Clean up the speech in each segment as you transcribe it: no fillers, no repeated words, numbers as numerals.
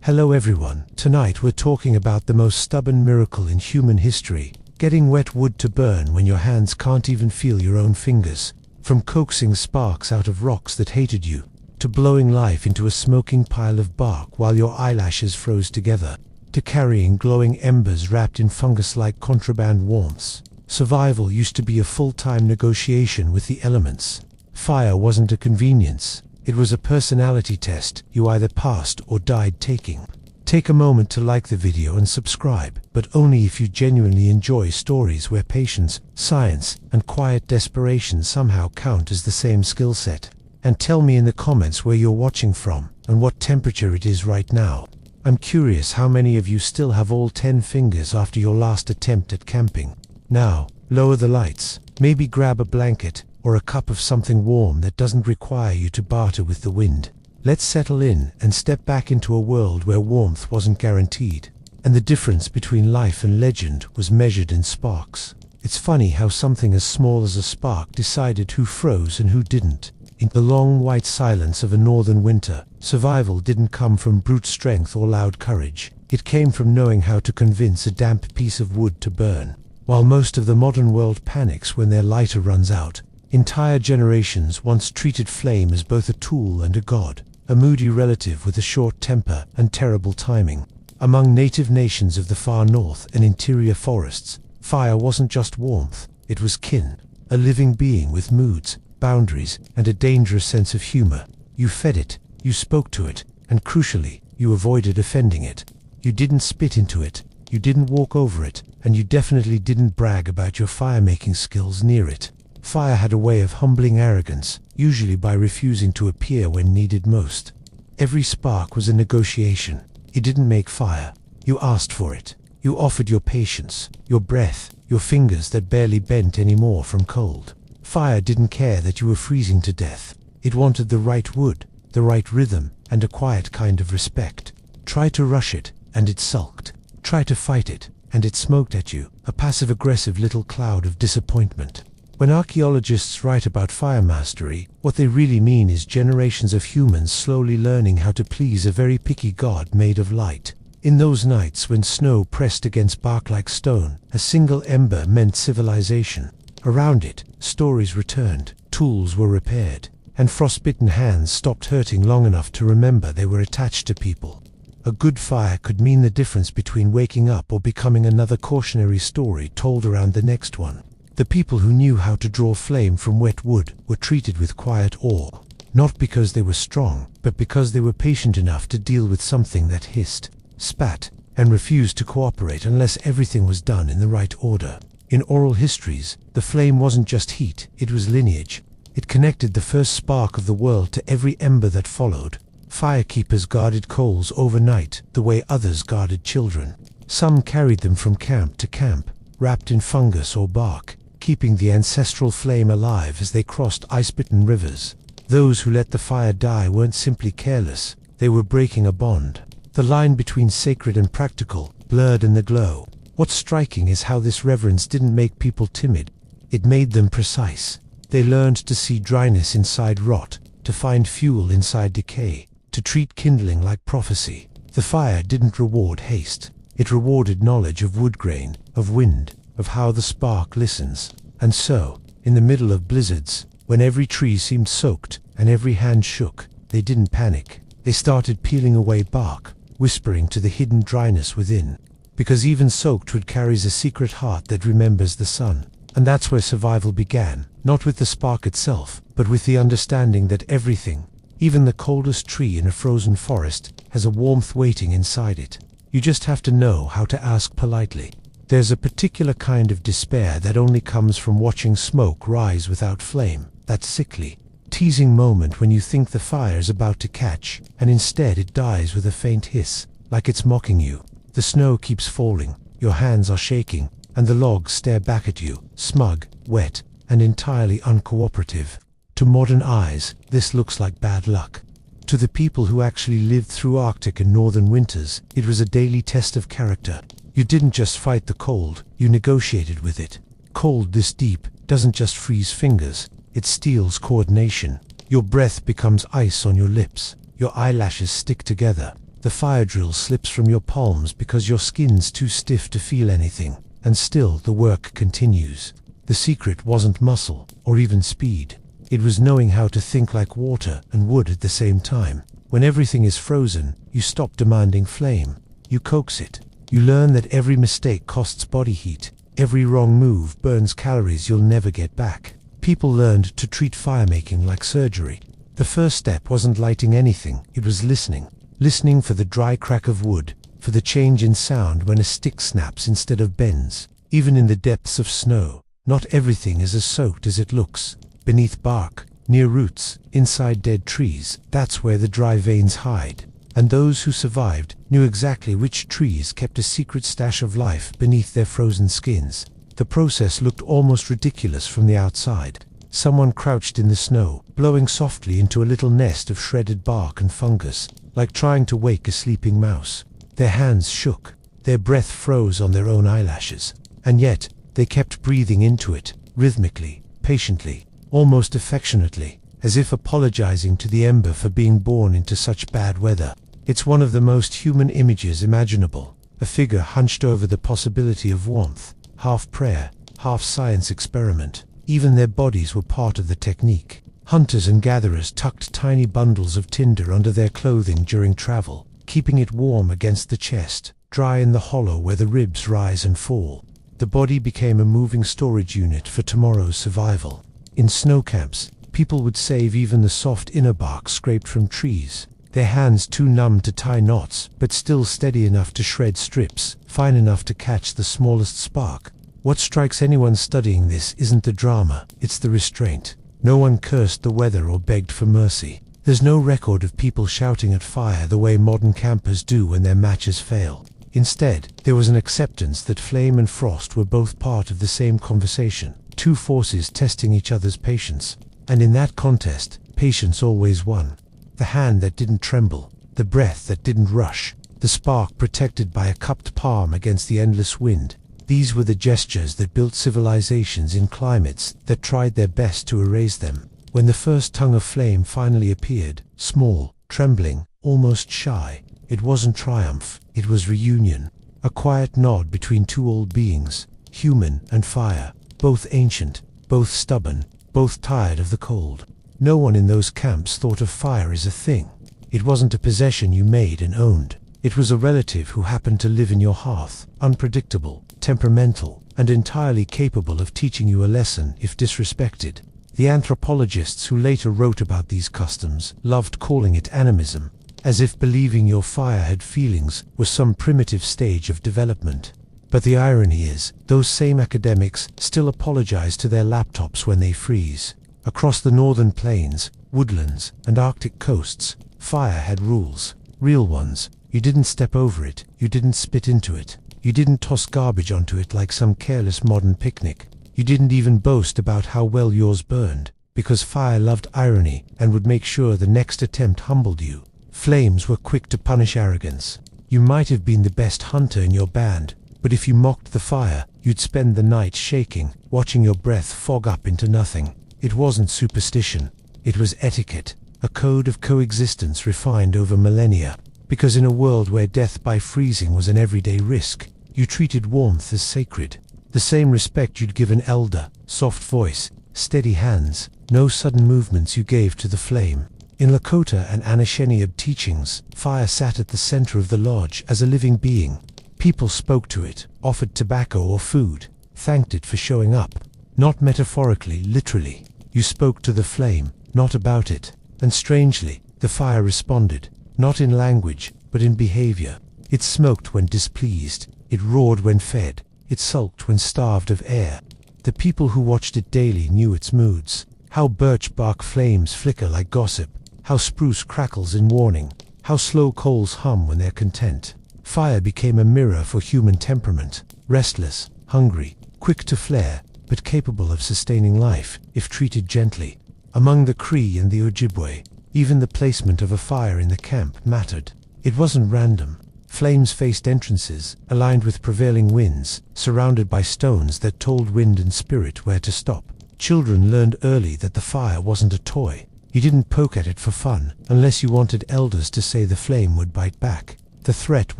Hello everyone, tonight we're talking about the most stubborn miracle in human history, getting wet wood to burn when your hands can't even feel your own fingers. From coaxing sparks out of rocks that hated you, to blowing life into a smoking pile of bark while your eyelashes froze together, to carrying glowing embers wrapped in fungus-like contraband warmths. Survival used to be a full-time negotiation with the elements. Fire wasn't a convenience. It was a personality test you either passed or died taking. Take a moment to like the video and subscribe, but only if you genuinely enjoy stories where patience, science, and quiet desperation somehow count as the same skill set. And tell me in the comments where you're watching from and what temperature it is right now. I'm curious how many of you still have all 10 fingers after your last attempt at camping. Now, lower the lights, maybe grab a blanket or a cup of something warm that doesn't require you to barter with the wind. Let's settle in and step back into a world where warmth wasn't guaranteed, and the difference between life and legend was measured in sparks. It's funny how something as small as a spark decided who froze and who didn't. In the long white silence of a northern winter, survival didn't come from brute strength or loud courage. It came from knowing how to convince a damp piece of wood to burn. While most of the modern world panics when their lighter runs out, entire generations once treated flame as both a tool and a god, a moody relative with a short temper and terrible timing. Among native nations of the far north and interior forests, fire wasn't just warmth, it was kin, a living being with moods, boundaries, and a dangerous sense of humor. You fed it, you spoke to it, and crucially, you avoided offending it. You didn't spit into it, you didn't walk over it, and you definitely didn't brag about your fire-making skills near it. Fire had a way of humbling arrogance, usually by refusing to appear when needed most. Every spark was a negotiation. You didn't make fire, you asked for it. You offered your patience, your breath, your fingers that barely bent anymore from cold. Fire didn't care that you were freezing to death. It wanted the right wood, the right rhythm, and a quiet kind of respect. Try to rush it, and it sulked. Try to fight it, and it smoked at you, a passive-aggressive little cloud of disappointment. When archaeologists write about fire mastery, what they really mean is generations of humans slowly learning how to please a very picky god made of light. In those nights when snow pressed against bark like stone, a single ember meant civilization. Around it, stories returned, tools were repaired, and frostbitten hands stopped hurting long enough to remember they were attached to people. A good fire could mean the difference between waking up or becoming another cautionary story told around the next one. The people who knew how to draw flame from wet wood were treated with quiet awe, not because they were strong, but because they were patient enough to deal with something that hissed, spat, and refused to cooperate unless everything was done in the right order. In oral histories, the flame wasn't just heat, it was lineage. It connected the first spark of the world to every ember that followed. Firekeepers guarded coals overnight, the way others guarded children. Some carried them from camp to camp, wrapped in fungus or bark, keeping the ancestral flame alive as they crossed ice-bitten rivers. Those who let the fire die weren't simply careless, they were breaking a bond. The line between sacred and practical blurred in the glow. What's striking is how this reverence didn't make people timid. It made them precise. They learned to see dryness inside rot, to find fuel inside decay, to treat kindling like prophecy. The fire didn't reward haste. It rewarded knowledge of wood grain, of wind, of how the spark listens. And so, in the middle of blizzards, when every tree seemed soaked and every hand shook, they didn't panic. They started peeling away bark, whispering to the hidden dryness within. Because even soaked wood carries a secret heart that remembers the sun. And that's where survival began, not with the spark itself, but with the understanding that everything, even the coldest tree in a frozen forest, has a warmth waiting inside it. You just have to know how to ask politely. There's a particular kind of despair that only comes from watching smoke rise without flame, that sickly, teasing moment when you think the fire's about to catch, and instead it dies with a faint hiss, like it's mocking you. The snow keeps falling, your hands are shaking, and the logs stare back at you, smug, wet, and entirely uncooperative. To modern eyes, this looks like bad luck. To the people who actually lived through Arctic and northern winters, it was a daily test of character. You didn't just fight the cold, you negotiated with it. Cold this deep doesn't just freeze fingers, it steals coordination. Your breath becomes ice on your lips, your eyelashes stick together. The fire drill slips from your palms because your skin's too stiff to feel anything, and still the work continues. The secret wasn't muscle, or even speed. It was knowing how to think like water and wood at the same time. When everything is frozen, you stop demanding flame. You coax it. You learn that every mistake costs body heat. Every wrong move burns calories you'll never get back. People learned to treat firemaking like surgery. The first step wasn't lighting anything, it was listening. Listening for the dry crack of wood, for the change in sound when a stick snaps instead of bends. Even in the depths of snow, not everything is as soaked as it looks. Beneath bark, near roots, inside dead trees, that's where the dry veins hide. And those who survived knew exactly which trees kept a secret stash of life beneath their frozen skins. The process looked almost ridiculous from the outside. Someone crouched in the snow, blowing softly into a little nest of shredded bark and fungus, like trying to wake a sleeping mouse. Their hands shook, their breath froze on their own eyelashes, and yet they kept breathing into it, rhythmically, patiently, almost affectionately, as if apologizing to the ember for being born into such bad weather. It's one of the most human images imaginable, a figure hunched over the possibility of warmth, half prayer, half science experiment. Even their bodies were part of the technique. Hunters and gatherers tucked tiny bundles of tinder under their clothing during travel, keeping it warm against the chest, dry in the hollow where the ribs rise and fall. The body became a moving storage unit for tomorrow's survival. In snow camps, people would save even the soft inner bark scraped from trees, their hands too numb to tie knots, but still steady enough to shred strips, fine enough to catch the smallest spark. What strikes anyone studying this isn't the drama, it's the restraint. No one cursed the weather or begged for mercy. There's no record of people shouting at fire the way modern campers do when their matches fail. Instead, there was an acceptance that flame and frost were both part of the same conversation, two forces testing each other's patience. And in that contest, patience always won. The hand that didn't tremble, the breath that didn't rush, the spark protected by a cupped palm against the endless wind. These were the gestures that built civilizations in climates that tried their best to erase them. When the first tongue of flame finally appeared, small, trembling, almost shy, it wasn't triumph, it was reunion. A quiet nod between two old beings, human and fire, both ancient, both stubborn, both tired of the cold. No one in those camps thought of fire as a thing. It wasn't a possession you made and owned. It was a relative who happened to live in your hearth, unpredictable, temperamental, and entirely capable of teaching you a lesson if disrespected. The anthropologists who later wrote about these customs loved calling it animism, as if believing your fire had feelings was some primitive stage of development. But the irony is, those same academics still apologize to their laptops when they freeze. Across the northern plains, woodlands, and Arctic coasts, fire had rules, real ones. You didn't step over it, you didn't spit into it, you didn't toss garbage onto it like some careless modern picnic. You didn't even boast about how well yours burned, because fire loved irony and would make sure the next attempt humbled you. Flames were quick to punish arrogance. You might have been the best hunter in your band, but if you mocked the fire, you'd spend the night shaking, watching your breath fog up into nothing. It wasn't superstition, it was etiquette, a code of coexistence refined over millennia. Because in a world where death by freezing was an everyday risk, you treated warmth as sacred. The same respect you'd give an elder, soft voice, steady hands, no sudden movements you gave to the flame. In Lakota and Anishinaabe teachings, fire sat at the center of the lodge as a living being. People spoke to it, offered tobacco or food, thanked it for showing up. Not metaphorically, literally. You spoke to the flame, not about it. And strangely, the fire responded, not in language, but in behavior. It smoked when displeased, it roared when fed, it sulked when starved of air. The people who watched it daily knew its moods. How birch bark flames flicker like gossip, how spruce crackles in warning, how slow coals hum when they're content. Fire became a mirror for human temperament, restless, hungry, quick to flare, but capable of sustaining life, if treated gently. Among the Cree and the Ojibwe, even the placement of a fire in the camp mattered. It wasn't random. Flames faced entrances, aligned with prevailing winds, surrounded by stones that told wind and spirit where to stop. Children learned early that the fire wasn't a toy. You didn't poke at it for fun, unless you wanted elders to say the flame would bite back. The threat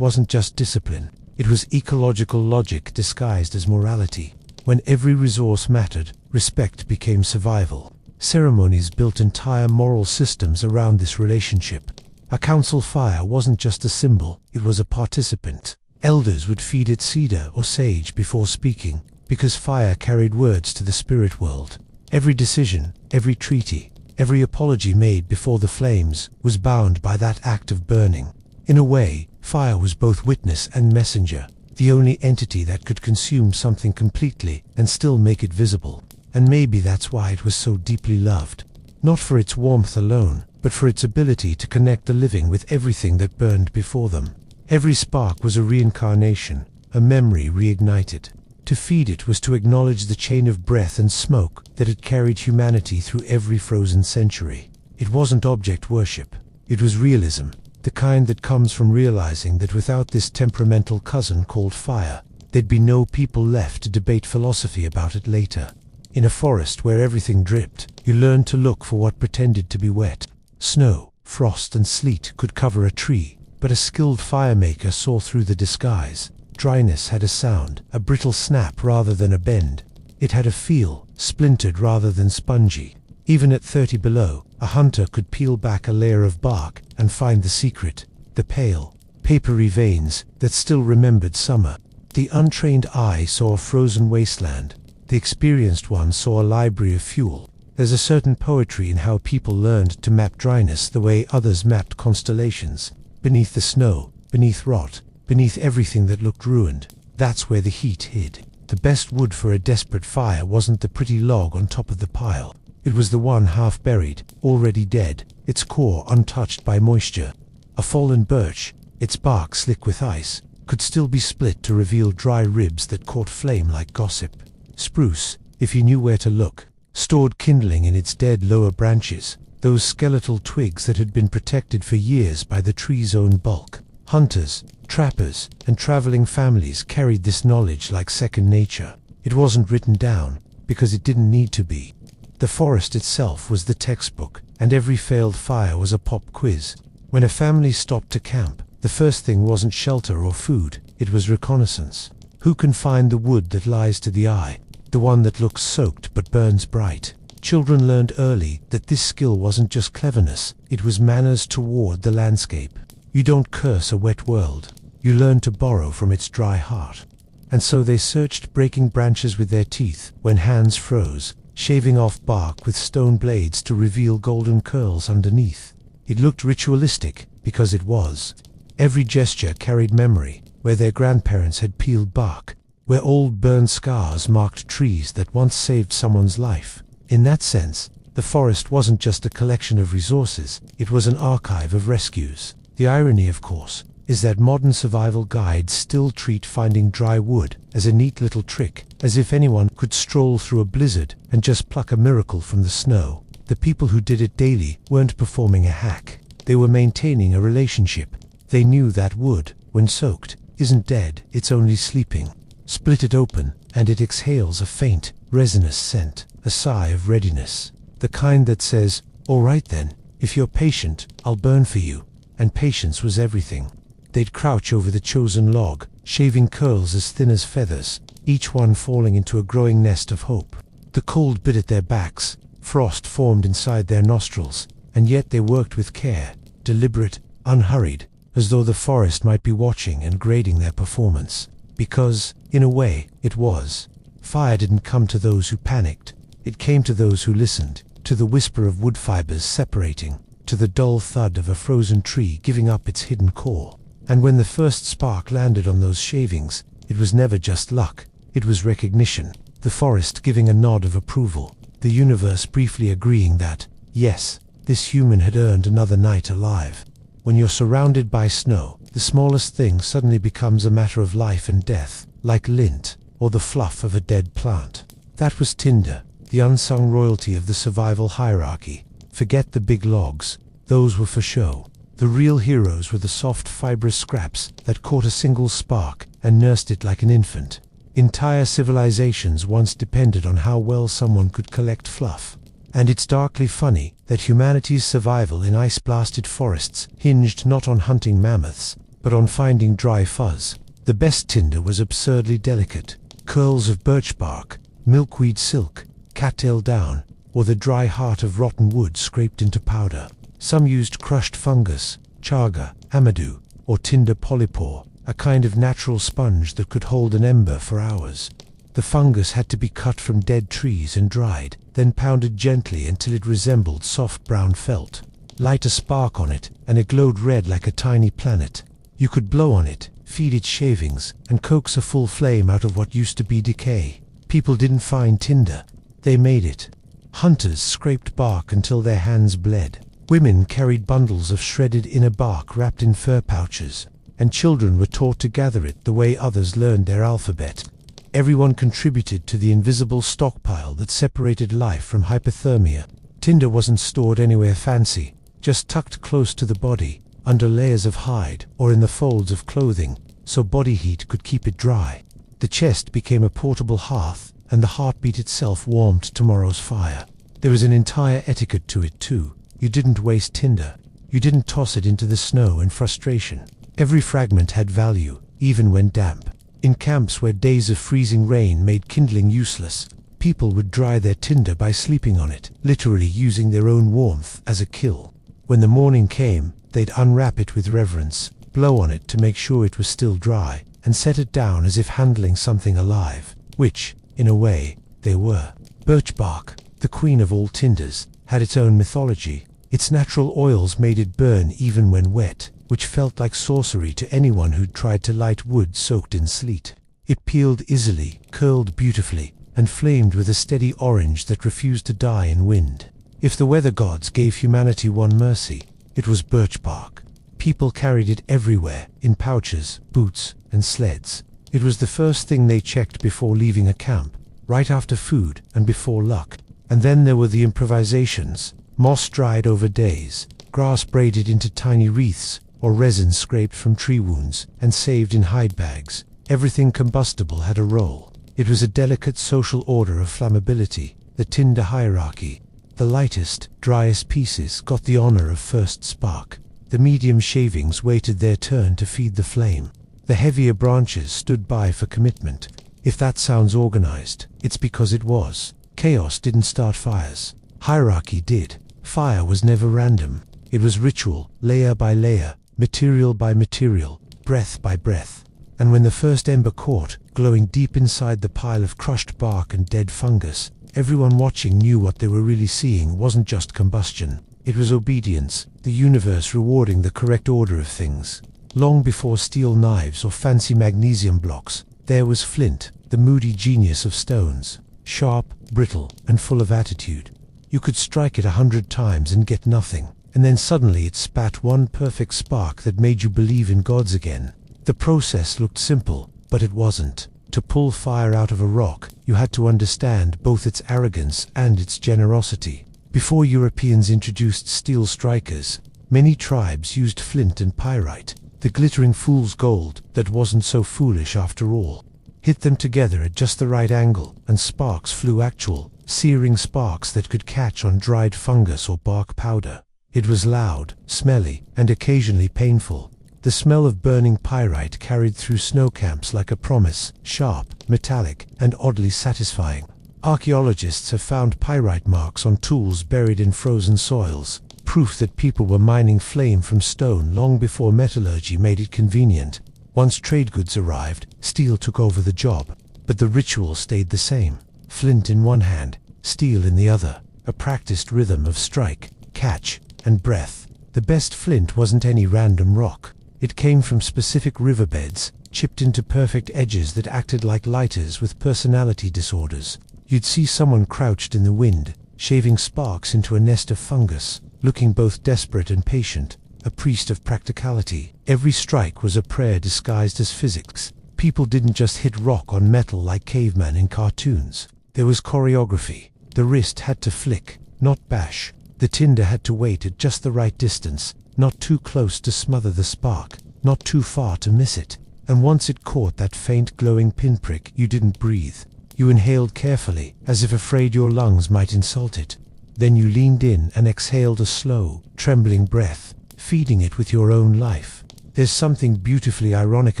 wasn't just discipline, it was ecological logic disguised as morality. When every resource mattered, respect became survival. Ceremonies built entire moral systems around this relationship. A council fire wasn't just a symbol, it was a participant. Elders would feed it cedar or sage before speaking, because fire carried words to the spirit world. Every decision, every treaty, every apology made before the flames was bound by that act of burning. In a way, fire was both witness and messenger, the only entity that could consume something completely and still make it visible. And maybe that's why it was so deeply loved. Not for its warmth alone, but for its ability to connect the living with everything that burned before them. Every spark was a reincarnation, a memory reignited. To feed it was to acknowledge the chain of breath and smoke that had carried humanity through every frozen century. It wasn't object worship. It was realism, the kind that comes from realizing that without this temperamental cousin called fire, there'd be no people left to debate philosophy about it later. In a forest where everything dripped, you learned to look for what pretended to be wet. Snow, frost and sleet could cover a tree, but a skilled firemaker saw through the disguise. Dryness had a sound, a brittle snap rather than a bend. It had a feel, splintered rather than spongy. Even at 30 below, a hunter could peel back a layer of bark and find the secret, the pale, papery veins that still remembered summer. The untrained eye saw a frozen wasteland. The experienced one saw a library of fuel. There's a certain poetry in how people learned to map dryness the way others mapped constellations. Beneath the snow, beneath rot, beneath everything that looked ruined, that's where the heat hid. The best wood for a desperate fire wasn't the pretty log on top of the pile. It was the one half buried, already dead, its core untouched by moisture. A fallen birch, its bark slick with ice, could still be split to reveal dry ribs that caught flame like gossip. Spruce, if you knew where to look, stored kindling in its dead lower branches, those skeletal twigs that had been protected for years by the tree's own bulk. Hunters, trappers, and traveling families carried this knowledge like second nature. It wasn't written down, because it didn't need to be. The forest itself was the textbook, and every failed fire was a pop quiz. When a family stopped to camp, the first thing wasn't shelter or food, it was reconnaissance. Who can find the wood that lies to the eye, the one that looks soaked but burns bright? Children learned early that this skill wasn't just cleverness, it was manners toward the landscape. You don't curse a wet world, you learn to borrow from its dry heart. And so they searched breaking branches with their teeth when hands froze, shaving off bark with stone blades to reveal golden curls underneath. It looked ritualistic, because it was. Every gesture carried memory, where their grandparents had peeled bark, where old burned scars marked trees that once saved someone's life. In that sense, the forest wasn't just a collection of resources, it was an archive of rescues. The irony, of course, is that modern survival guides still treat finding dry wood as a neat little trick, as if anyone could stroll through a blizzard and just pluck a miracle from the snow. The people who did it daily weren't performing a hack. They were maintaining a relationship. They knew that wood, when soaked, isn't dead, it's only sleeping. Split it open, and it exhales a faint, resinous scent, a sigh of readiness. The kind that says, "All right then, if you're patient, I'll burn for you." And patience was everything. They'd crouch over the chosen log, shaving curls as thin as feathers, each one falling into a growing nest of hope. The cold bit at their backs, frost formed inside their nostrils, and yet they worked with care, deliberate, unhurried, as though the forest might be watching and grading their performance. Because, in a way, it was. Fire didn't come to those who panicked. It came to those who listened, to the whisper of wood fibers separating, to the dull thud of a frozen tree giving up its hidden core. And when the first spark landed on those shavings, it was never just luck, it was recognition, the forest giving a nod of approval, the universe briefly agreeing that, yes, this human had earned another night alive. When you're surrounded by snow, the smallest thing suddenly becomes a matter of life and death, like lint, or the fluff of a dead plant. That was tinder, the unsung royalty of the survival hierarchy. Forget the big logs, those were for show. The real heroes were the soft fibrous scraps that caught a single spark and nursed it like an infant. Entire civilizations once depended on how well someone could collect fluff. And it's darkly funny, that humanity's survival in ice-blasted forests hinged not on hunting mammoths, but on finding dry fuzz. The best tinder was absurdly delicate: curls of birch bark, milkweed silk, cattail down, or the dry heart of rotten wood scraped into powder. Some used crushed fungus, chaga, amadou, or tinder polypore, a kind of natural sponge that could hold an ember for hours. The fungus had to be cut from dead trees and dried, then pounded gently until it resembled soft brown felt. Light a spark on it, and it glowed red like a tiny planet. You could blow on it, feed it shavings, and coax a full flame out of what used to be decay. People didn't find tinder, they made it. Hunters scraped bark until their hands bled. Women carried bundles of shredded inner bark wrapped in fur pouches, and children were taught to gather it the way others learned their alphabet. Everyone contributed to the invisible stockpile that separated life from hypothermia. Tinder wasn't stored anywhere fancy, just tucked close to the body, under layers of hide or in the folds of clothing, so body heat could keep it dry. The chest became a portable hearth, and the heartbeat itself warmed tomorrow's fire. There was an entire etiquette to it too. You didn't waste tinder. You didn't toss it into the snow in frustration. Every fragment had value, even when damp. In camps where days of freezing rain made kindling useless, people would dry their tinder by sleeping on it, literally using their own warmth as a kill. When the morning came, they'd unwrap it with reverence, blow on it to make sure it was still dry, and set it down as if handling something alive, which, in a way, they were. Birch bark, the queen of all tinders, had its own mythology. Its natural oils made it burn even when wet, which felt like sorcery to anyone who'd tried to light wood soaked in sleet. It peeled easily, curled beautifully, and flamed with a steady orange that refused to die in wind. If the weather gods gave humanity one mercy, it was birch bark. People carried it everywhere, in pouches, boots, and sleds. It was the first thing they checked before leaving a camp, right after food and before luck. And then there were the improvisations: moss dried over days, grass braided into tiny wreaths, or resin scraped from tree wounds and saved in hide bags. Everything combustible had a role. It was a delicate social order of flammability, the tinder hierarchy. The lightest, driest pieces got the honor of first spark. The medium shavings waited their turn to feed the flame. The heavier branches stood by for commitment. If that sounds organized, it's because it was. Chaos didn't start fires. Hierarchy did. Fire was never random. It was ritual, layer by layer, material by material, breath by breath. And when the first ember caught, glowing deep inside the pile of crushed bark and dead fungus, everyone watching knew what they were really seeing wasn't just combustion. It was obedience, the universe rewarding the correct order of things. Long before steel knives or fancy magnesium blocks, there was flint, the moody genius of stones. Sharp, brittle, and full of attitude. You could strike it 100 times and get nothing, and then suddenly it spat one perfect spark that made you believe in gods again. The process looked simple, but it wasn't. To pull fire out of a rock, you had to understand both its arrogance and its generosity. Before Europeans introduced steel strikers, many tribes used flint and pyrite, the glittering fool's gold that wasn't so foolish after all. Hit them together at just the right angle, and sparks flew, actual, searing sparks that could catch on dried fungus or bark powder. It was loud, smelly, and occasionally painful. The smell of burning pyrite carried through snow camps like a promise, sharp, metallic, and oddly satisfying. Archaeologists have found pyrite marks on tools buried in frozen soils, proof that people were mining flame from stone long before metallurgy made it convenient. Once trade goods arrived, steel took over the job, but the ritual stayed the same. Flint in one hand, steel in the other, a practiced rhythm of strike, catch, and breath. The best flint wasn't any random rock. It came from specific riverbeds, chipped into perfect edges that acted like lighters with personality disorders. You'd see someone crouched in the wind, shaving sparks into a nest of fungus, looking both desperate and patient, a priest of practicality. Every strike was a prayer disguised as physics. People didn't just hit rock on metal like cavemen in cartoons. There was choreography. The wrist had to flick, not bash. The tinder had to wait at just the right distance, not too close to smother the spark, not too far to miss it. And once it caught that faint glowing pinprick, you didn't breathe. You inhaled carefully, as if afraid your lungs might insult it. Then you leaned in and exhaled a slow, trembling breath, feeding it with your own life. There's something beautifully ironic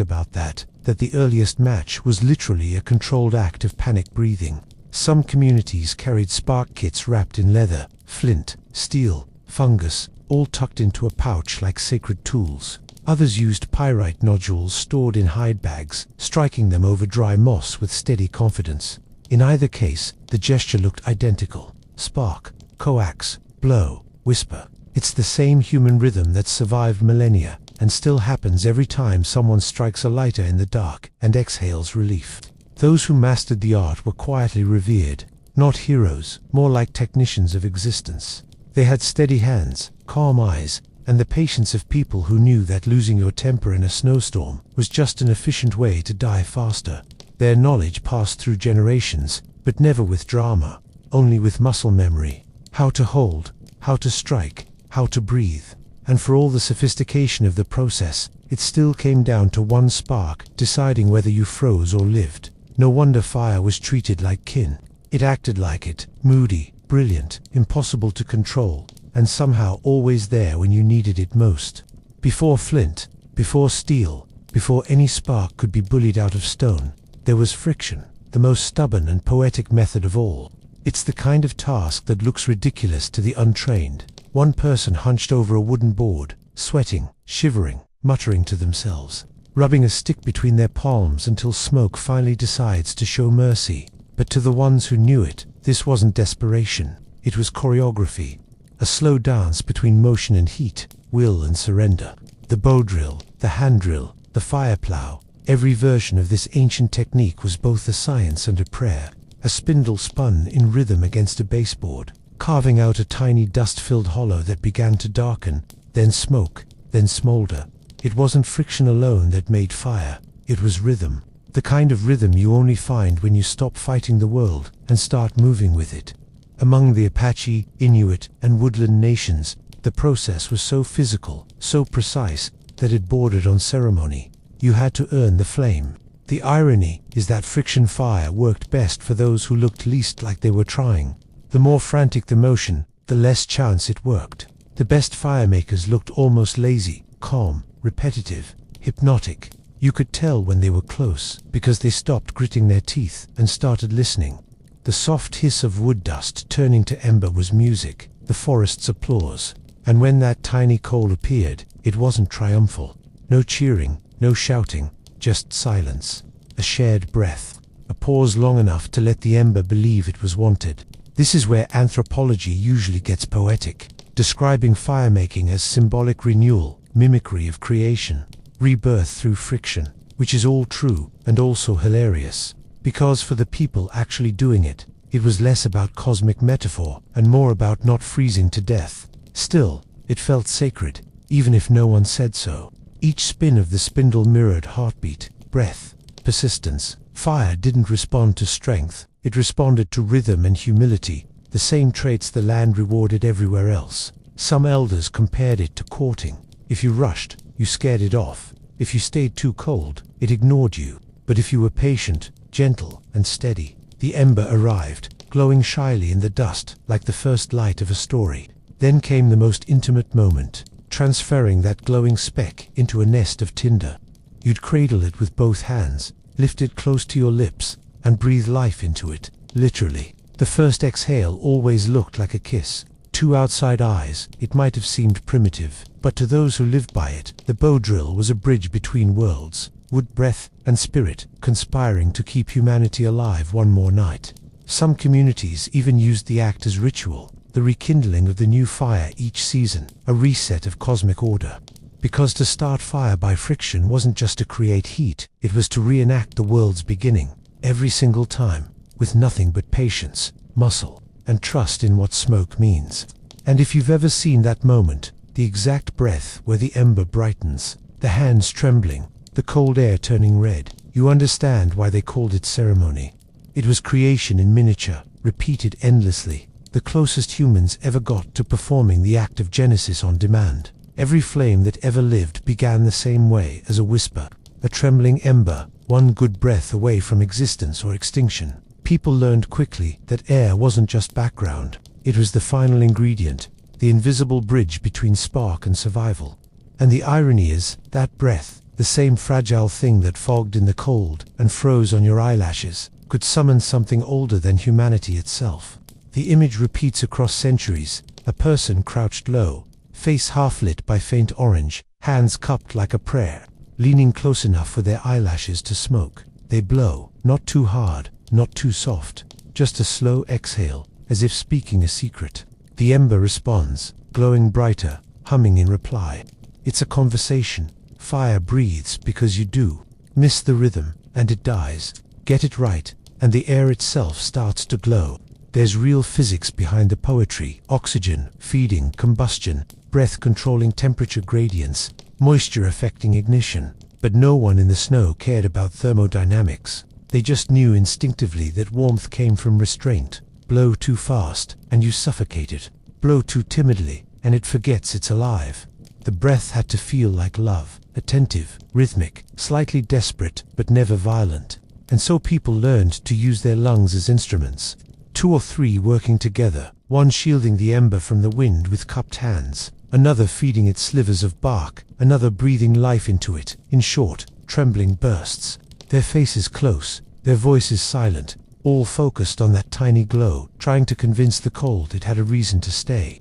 about that the earliest match was literally a controlled act of panic breathing. Some communities carried spark kits wrapped in leather, flint, steel, fungus, all tucked into a pouch like sacred tools. Others used pyrite nodules stored in hide bags, striking them over dry moss with steady confidence. In either case, the gesture looked identical. Spark, coax, blow, whisper. It's the same human rhythm that survived millennia, and still happens every time someone strikes a lighter in the dark and exhales relief. Those who mastered the art were quietly revered, not heroes, more like technicians of existence. They had steady hands, calm eyes, and the patience of people who knew that losing your temper in a snowstorm was just an efficient way to die faster. Their knowledge passed through generations, but never with drama, only with muscle memory. How to hold, how to strike, how to breathe. And for all the sophistication of the process, it still came down to one spark, deciding whether you froze or lived. No wonder fire was treated like kin. It acted like it, moody, brilliant, impossible to control, and somehow always there when you needed it most. Before flint, before steel, before any spark could be bullied out of stone, there was friction, the most stubborn and poetic method of all. It's the kind of task that looks ridiculous to the untrained. One person hunched over a wooden board, sweating, shivering, muttering to themselves, rubbing a stick between their palms until smoke finally decides to show mercy. But to the ones who knew it, this wasn't desperation, it was choreography. A slow dance between motion and heat, will and surrender. The bow drill, the hand drill, the fire plow, every version of this ancient technique was both a science and a prayer. A spindle spun in rhythm against a baseboard, carving out a tiny dust-filled hollow that began to darken, then smoke, then smolder. It wasn't friction alone that made fire, it was rhythm. The kind of rhythm you only find when you stop fighting the world and start moving with it. Among the Apache, Inuit, and woodland nations, the process was so physical, so precise, that it bordered on ceremony. You had to earn the flame. The irony is that friction fire worked best for those who looked least like they were trying. The more frantic the motion, the less chance it worked. The best firemakers looked almost lazy, calm, repetitive, hypnotic. You could tell when they were close, because they stopped gritting their teeth and started listening. The soft hiss of wood dust turning to ember was music, the forest's applause. And when that tiny coal appeared, it wasn't triumphal. No cheering, no shouting, just silence. A shared breath. A pause long enough to let the ember believe it was wanted. This is where anthropology usually gets poetic, describing firemaking as symbolic renewal, mimicry of creation, rebirth through friction, which is all true and also hilarious. Because for the people actually doing it, it was less about cosmic metaphor and more about not freezing to death. Still, it felt sacred, even if no one said so. Each spin of the spindle mirrored heartbeat, breath, persistence. Fire didn't respond to strength, it responded to rhythm and humility, the same traits the land rewarded everywhere else. Some elders compared it to courting. If you rushed, you scared it off. If you stayed too cold, it ignored you. But if you were patient, gentle, and steady, the ember arrived, glowing shyly in the dust, like the first light of a story. Then came the most intimate moment, transferring that glowing speck into a nest of tinder. You'd cradle it with both hands, lift it close to your lips, and breathe life into it, literally. The first exhale always looked like a kiss. To outside eyes, it might have seemed primitive, but to those who lived by it, the bow drill was a bridge between worlds, wood breath and spirit conspiring to keep humanity alive one more night. Some communities even used the act as ritual, the rekindling of the new fire each season, a reset of cosmic order. Because to start fire by friction wasn't just to create heat, it was to reenact the world's beginning, every single time, with nothing but patience, muscle, and trust in what smoke means. And if you've ever seen that moment, the exact breath where the ember brightens, the hands trembling, the cold air turning red, you understand why they called it ceremony. It was creation in miniature, repeated endlessly, the closest humans ever got to performing the act of Genesis on demand. Every flame that ever lived began the same way, as a whisper, a trembling ember, one good breath away from existence or extinction. People learned quickly that air wasn't just background. It was the final ingredient, the invisible bridge between spark and survival. And the irony is, that breath, the same fragile thing that fogged in the cold and froze on your eyelashes, could summon something older than humanity itself. The image repeats across centuries, a person crouched low, face half-lit by faint orange, hands cupped like a prayer, leaning close enough for their eyelashes to smoke. They blow, not too hard, not too soft, just a slow exhale, as if speaking a secret. The ember responds, glowing brighter, humming in reply. It's a conversation. Fire breathes because you do. Miss the rhythm, and it dies. Get it right, and the air itself starts to glow. There's real physics behind the poetry: oxygen, feeding, combustion, breath controlling temperature gradients, moisture affecting ignition. But no one in the snow cared about thermodynamics. They just knew instinctively that warmth came from restraint. Blow too fast, and you suffocate it. Blow too timidly, and it forgets it's alive. The breath had to feel like love, attentive, rhythmic, slightly desperate, but never violent. And so people learned to use their lungs as instruments. 2 or 3 working together, one shielding the ember from the wind with cupped hands, another feeding it slivers of bark, another breathing life into it, in short, trembling bursts. Their faces close, their voices silent, all focused on that tiny glow, trying to convince the cold it had a reason to stay.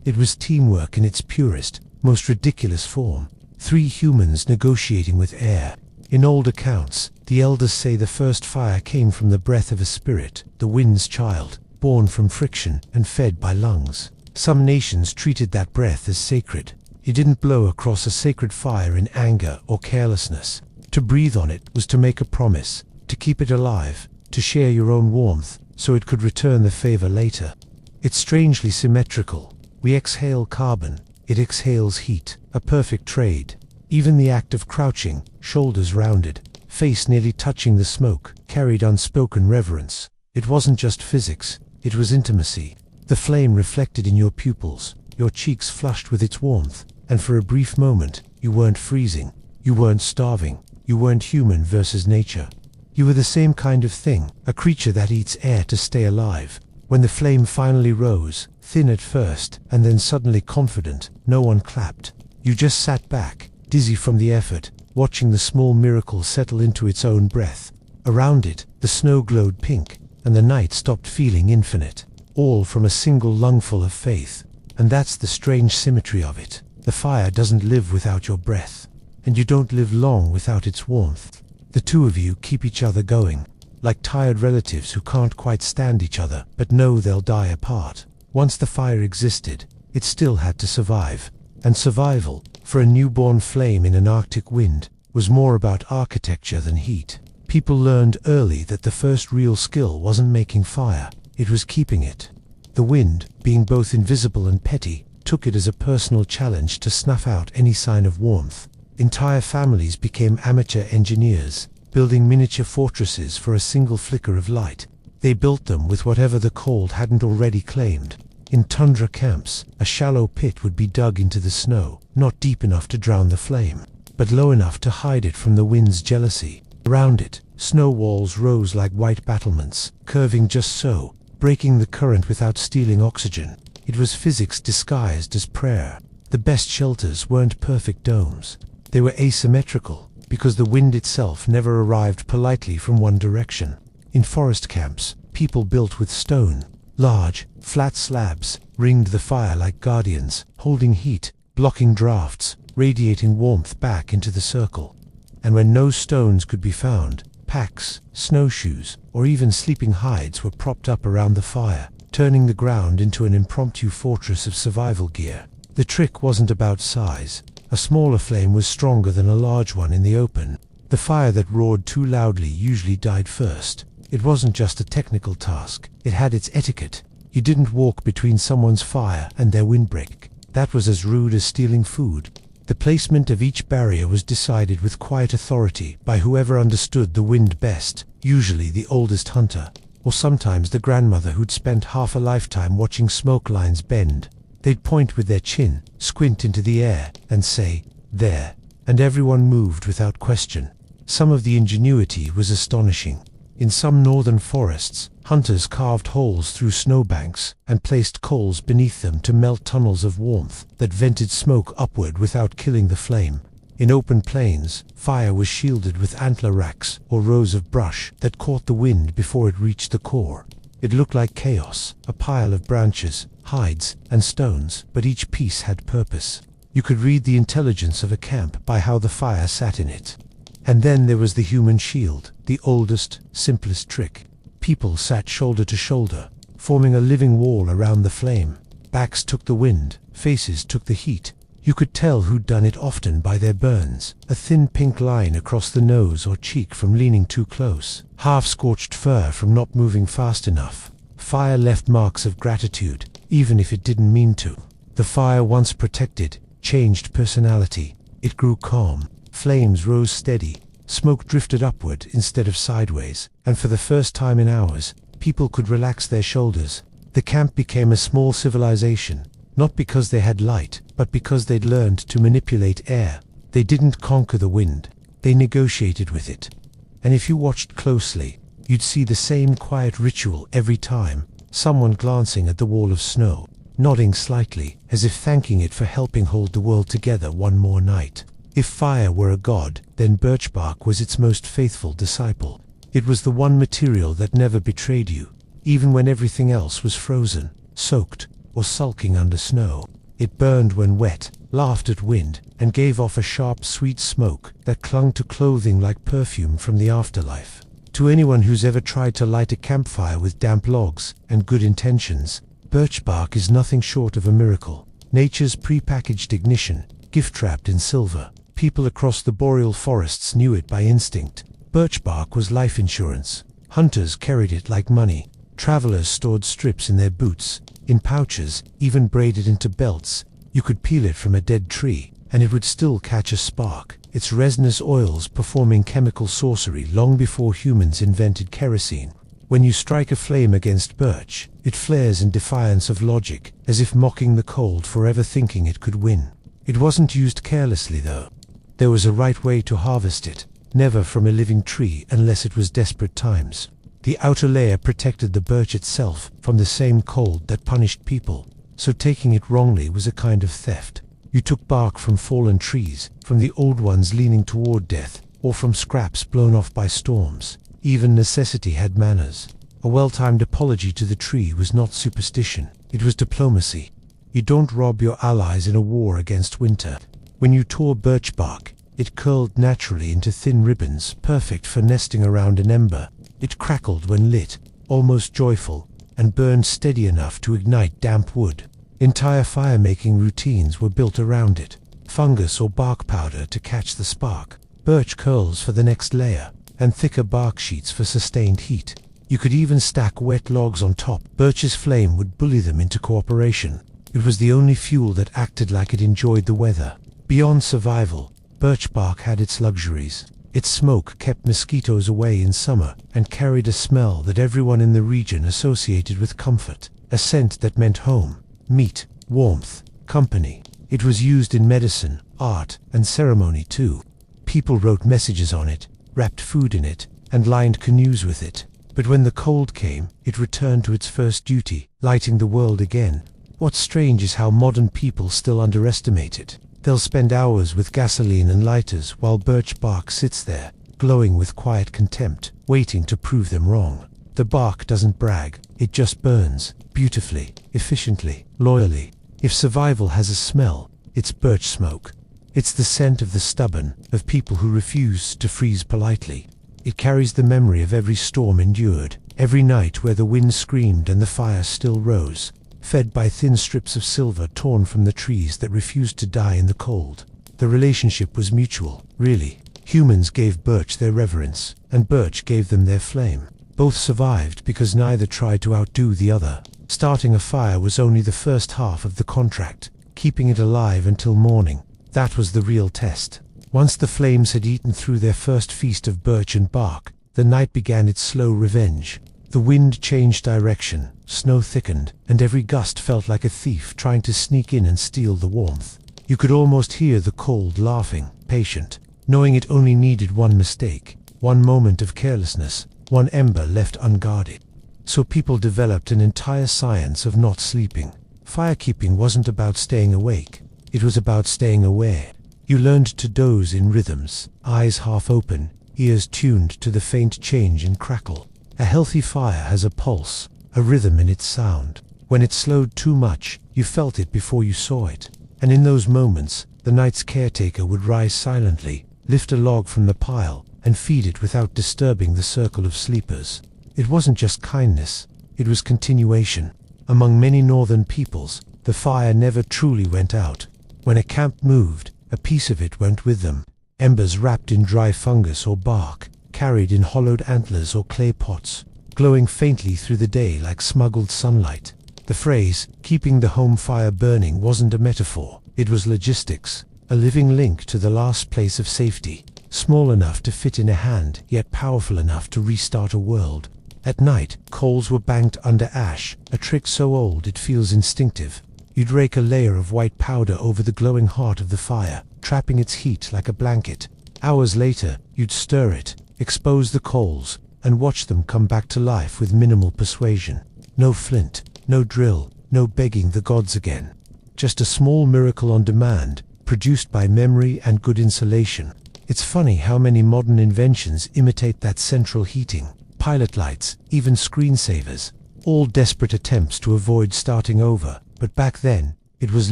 It was teamwork in its purest, most ridiculous form. 3 humans negotiating with air. In old accounts, the elders say the first fire came from the breath of a spirit, the wind's child, born from friction and fed by lungs. Some nations treated that breath as sacred. You didn't blow across a sacred fire in anger or carelessness. To breathe on it was to make a promise, to keep it alive, to share your own warmth, so it could return the favor later. It's strangely symmetrical. We exhale carbon, it exhales heat, a perfect trade. Even the act of crouching, shoulders rounded, face nearly touching the smoke, carried unspoken reverence. It wasn't just physics, it was intimacy. The flame reflected in your pupils, your cheeks flushed with its warmth, and for a brief moment, you weren't freezing, you weren't starving, you weren't human versus nature. You were the same kind of thing, a creature that eats air to stay alive. When the flame finally rose, thin at first, and then suddenly confident, no one clapped. You just sat back, dizzy from the effort, watching the small miracle settle into its own breath. Around it, the snow glowed pink, and the night stopped feeling infinite. All from a single lungful of faith. And that's the strange symmetry of it. The fire doesn't live without your breath, and you don't live long without its warmth. The two of you keep each other going, like tired relatives who can't quite stand each other, but know they'll die apart. Once the fire existed, it still had to survive. And survival, for a newborn flame in an Arctic wind, was more about architecture than heat. People learned early that the first real skill wasn't making fire, it was keeping it. The wind, being both invisible and petty, took it as a personal challenge to snuff out any sign of warmth. Entire families became amateur engineers, building miniature fortresses for a single flicker of light. They built them with whatever the cold hadn't already claimed. In tundra camps, a shallow pit would be dug into the snow, not deep enough to drown the flame, but low enough to hide it from the wind's jealousy. Around it, snow walls rose like white battlements, curving just so, breaking the current without stealing oxygen. It was physics disguised as prayer. The best shelters weren't perfect domes. They were asymmetrical, because the wind itself never arrived politely from one direction. In forest camps, people built with stone. Large, flat slabs ringed the fire like guardians, holding heat, blocking drafts, radiating warmth back into the circle. And when no stones could be found, packs, snowshoes, or even sleeping hides were propped up around the fire, turning the ground into an impromptu fortress of survival gear. The trick wasn't about size. A smaller flame was stronger than a large one in the open. The fire that roared too loudly usually died first. It wasn't just a technical task, it had its etiquette. You didn't walk between someone's fire and their windbreak. That was as rude as stealing food. The placement of each barrier was decided with quiet authority by whoever understood the wind best, usually the oldest hunter, or sometimes the grandmother who'd spent half a lifetime watching smoke lines bend. They'd point with their chin, squint into the air, and say, "There," and everyone moved without question. Some of the ingenuity was astonishing. In some northern forests, hunters carved holes through snowbanks and placed coals beneath them to melt tunnels of warmth that vented smoke upward without killing the flame. In open plains, fire was shielded with antler racks or rows of brush that caught the wind before it reached the core. It looked like chaos, a pile of branches, hides, and stones, but each piece had purpose. You could read the intelligence of a camp by how the fire sat in it. And then there was the human shield, the oldest, simplest trick. People sat shoulder to shoulder, forming a living wall around the flame. Backs took the wind, faces took the heat. You could tell who'd done it often by their burns, a thin pink line across the nose or cheek from leaning too close, half-scorched fur from not moving fast enough. Fire left marks of gratitude, even if it didn't mean to. The fire, once protected, changed personality. It grew calm. Flames rose steady. Smoke drifted upward instead of sideways, and for the first time in hours, people could relax their shoulders. The camp became a small civilization, not because they had light, but because they'd learned to manipulate air. They didn't conquer the wind, they negotiated with it. And if you watched closely, you'd see the same quiet ritual every time, someone glancing at the wall of snow, nodding slightly, as if thanking it for helping hold the world together one more night. If fire were a god, then birch bark was its most faithful disciple. It was the one material that never betrayed you, even when everything else was frozen, soaked, or sulking under snow. It burned when wet, laughed at wind, and gave off a sharp, sweet smoke that clung to clothing like perfume from the afterlife. To anyone who's ever tried to light a campfire with damp logs and good intentions, birch bark is nothing short of a miracle. Nature's pre-packaged ignition, gift-wrapped in silver. People across the boreal forests knew it by instinct. Birch bark was life insurance. Hunters carried it like money. Travelers stored strips in their boots, in pouches, even braided into belts. You could peel it from a dead tree, and it would still catch a spark, its resinous oils performing chemical sorcery long before humans invented kerosene. When you strike a flame against birch, it flares in defiance of logic, as if mocking the cold for ever thinking it could win. It wasn't used carelessly, though. There was a right way to harvest it, never from a living tree unless it was desperate times. The outer layer protected the birch itself from the same cold that punished people, so taking it wrongly was a kind of theft. You took bark from fallen trees, from the old ones leaning toward death, or from scraps blown off by storms. Even necessity had manners. A well-timed apology to the tree was not superstition, it was diplomacy. You don't rob your allies in a war against winter. When you tore birch bark, it curled naturally into thin ribbons, perfect for nesting around an ember. It crackled when lit, almost joyful, and burned steady enough to ignite damp wood. Entire fire-making routines were built around it. Fungus or bark powder to catch the spark, birch curls for the next layer, and thicker bark sheets for sustained heat. You could even stack wet logs on top. Birch's flame would bully them into cooperation. It was the only fuel that acted like it enjoyed the weather. Beyond survival, birch bark had its luxuries. Its smoke kept mosquitoes away in summer and carried a smell that everyone in the region associated with comfort, a scent that meant home, meat, warmth, company. It was used in medicine, art, and ceremony too. People wrote messages on it, wrapped food in it, and lined canoes with it. But when the cold came, it returned to its first duty, lighting the world again. What's strange is how modern people still underestimate it. They'll spend hours with gasoline and lighters while birch bark sits there, glowing with quiet contempt, waiting to prove them wrong. The bark doesn't brag, it just burns, beautifully, efficiently, loyally. If survival has a smell, it's birch smoke. It's the scent of the stubborn, of people who refuse to freeze politely. It carries the memory of every storm endured, every night where the wind screamed and the fire still rose, fed by thin strips of silver torn from the trees that refused to die in the cold. The relationship was mutual, really. Humans gave birch their reverence, and birch gave them their flame. Both survived because neither tried to outdo the other. Starting a fire was only the first half of the contract. Keeping it alive until morning, that was the real test. Once the flames had eaten through their first feast of birch and bark, the night began its slow revenge. The wind changed direction, snow thickened, and every gust felt like a thief trying to sneak in and steal the warmth. You could almost hear the cold laughing, patient, knowing it only needed one mistake, one moment of carelessness, one ember left unguarded. So people developed an entire science of not sleeping. Firekeeping wasn't about staying awake. It was about staying aware. You learned to doze in rhythms, eyes half open, ears tuned to the faint change and crackle. A healthy fire has a pulse, a rhythm in its sound. When it slowed too much, you felt it before you saw it. And in those moments, the night's caretaker would rise silently, lift a log from the pile, and feed it without disturbing the circle of sleepers. It wasn't just kindness, it was continuation. Among many northern peoples, the fire never truly went out. When a camp moved, a piece of it went with them. Embers wrapped in dry fungus or bark, carried in hollowed antlers or clay pots, glowing faintly through the day like smuggled sunlight. The phrase, keeping the home fire burning, wasn't a metaphor. It was logistics, a living link to the last place of safety, small enough to fit in a hand, yet powerful enough to restart a world. At night, coals were banked under ash, a trick so old it feels instinctive. You'd rake a layer of white powder over the glowing heart of the fire, trapping its heat like a blanket. Hours later, you'd stir it, expose the coals, and watch them come back to life with minimal persuasion. No flint, no drill, no begging the gods again. Just a small miracle on demand, produced by memory and good insulation. It's funny how many modern inventions imitate that central heating. Pilot lights, even screensavers, all desperate attempts to avoid starting over. But back then, it was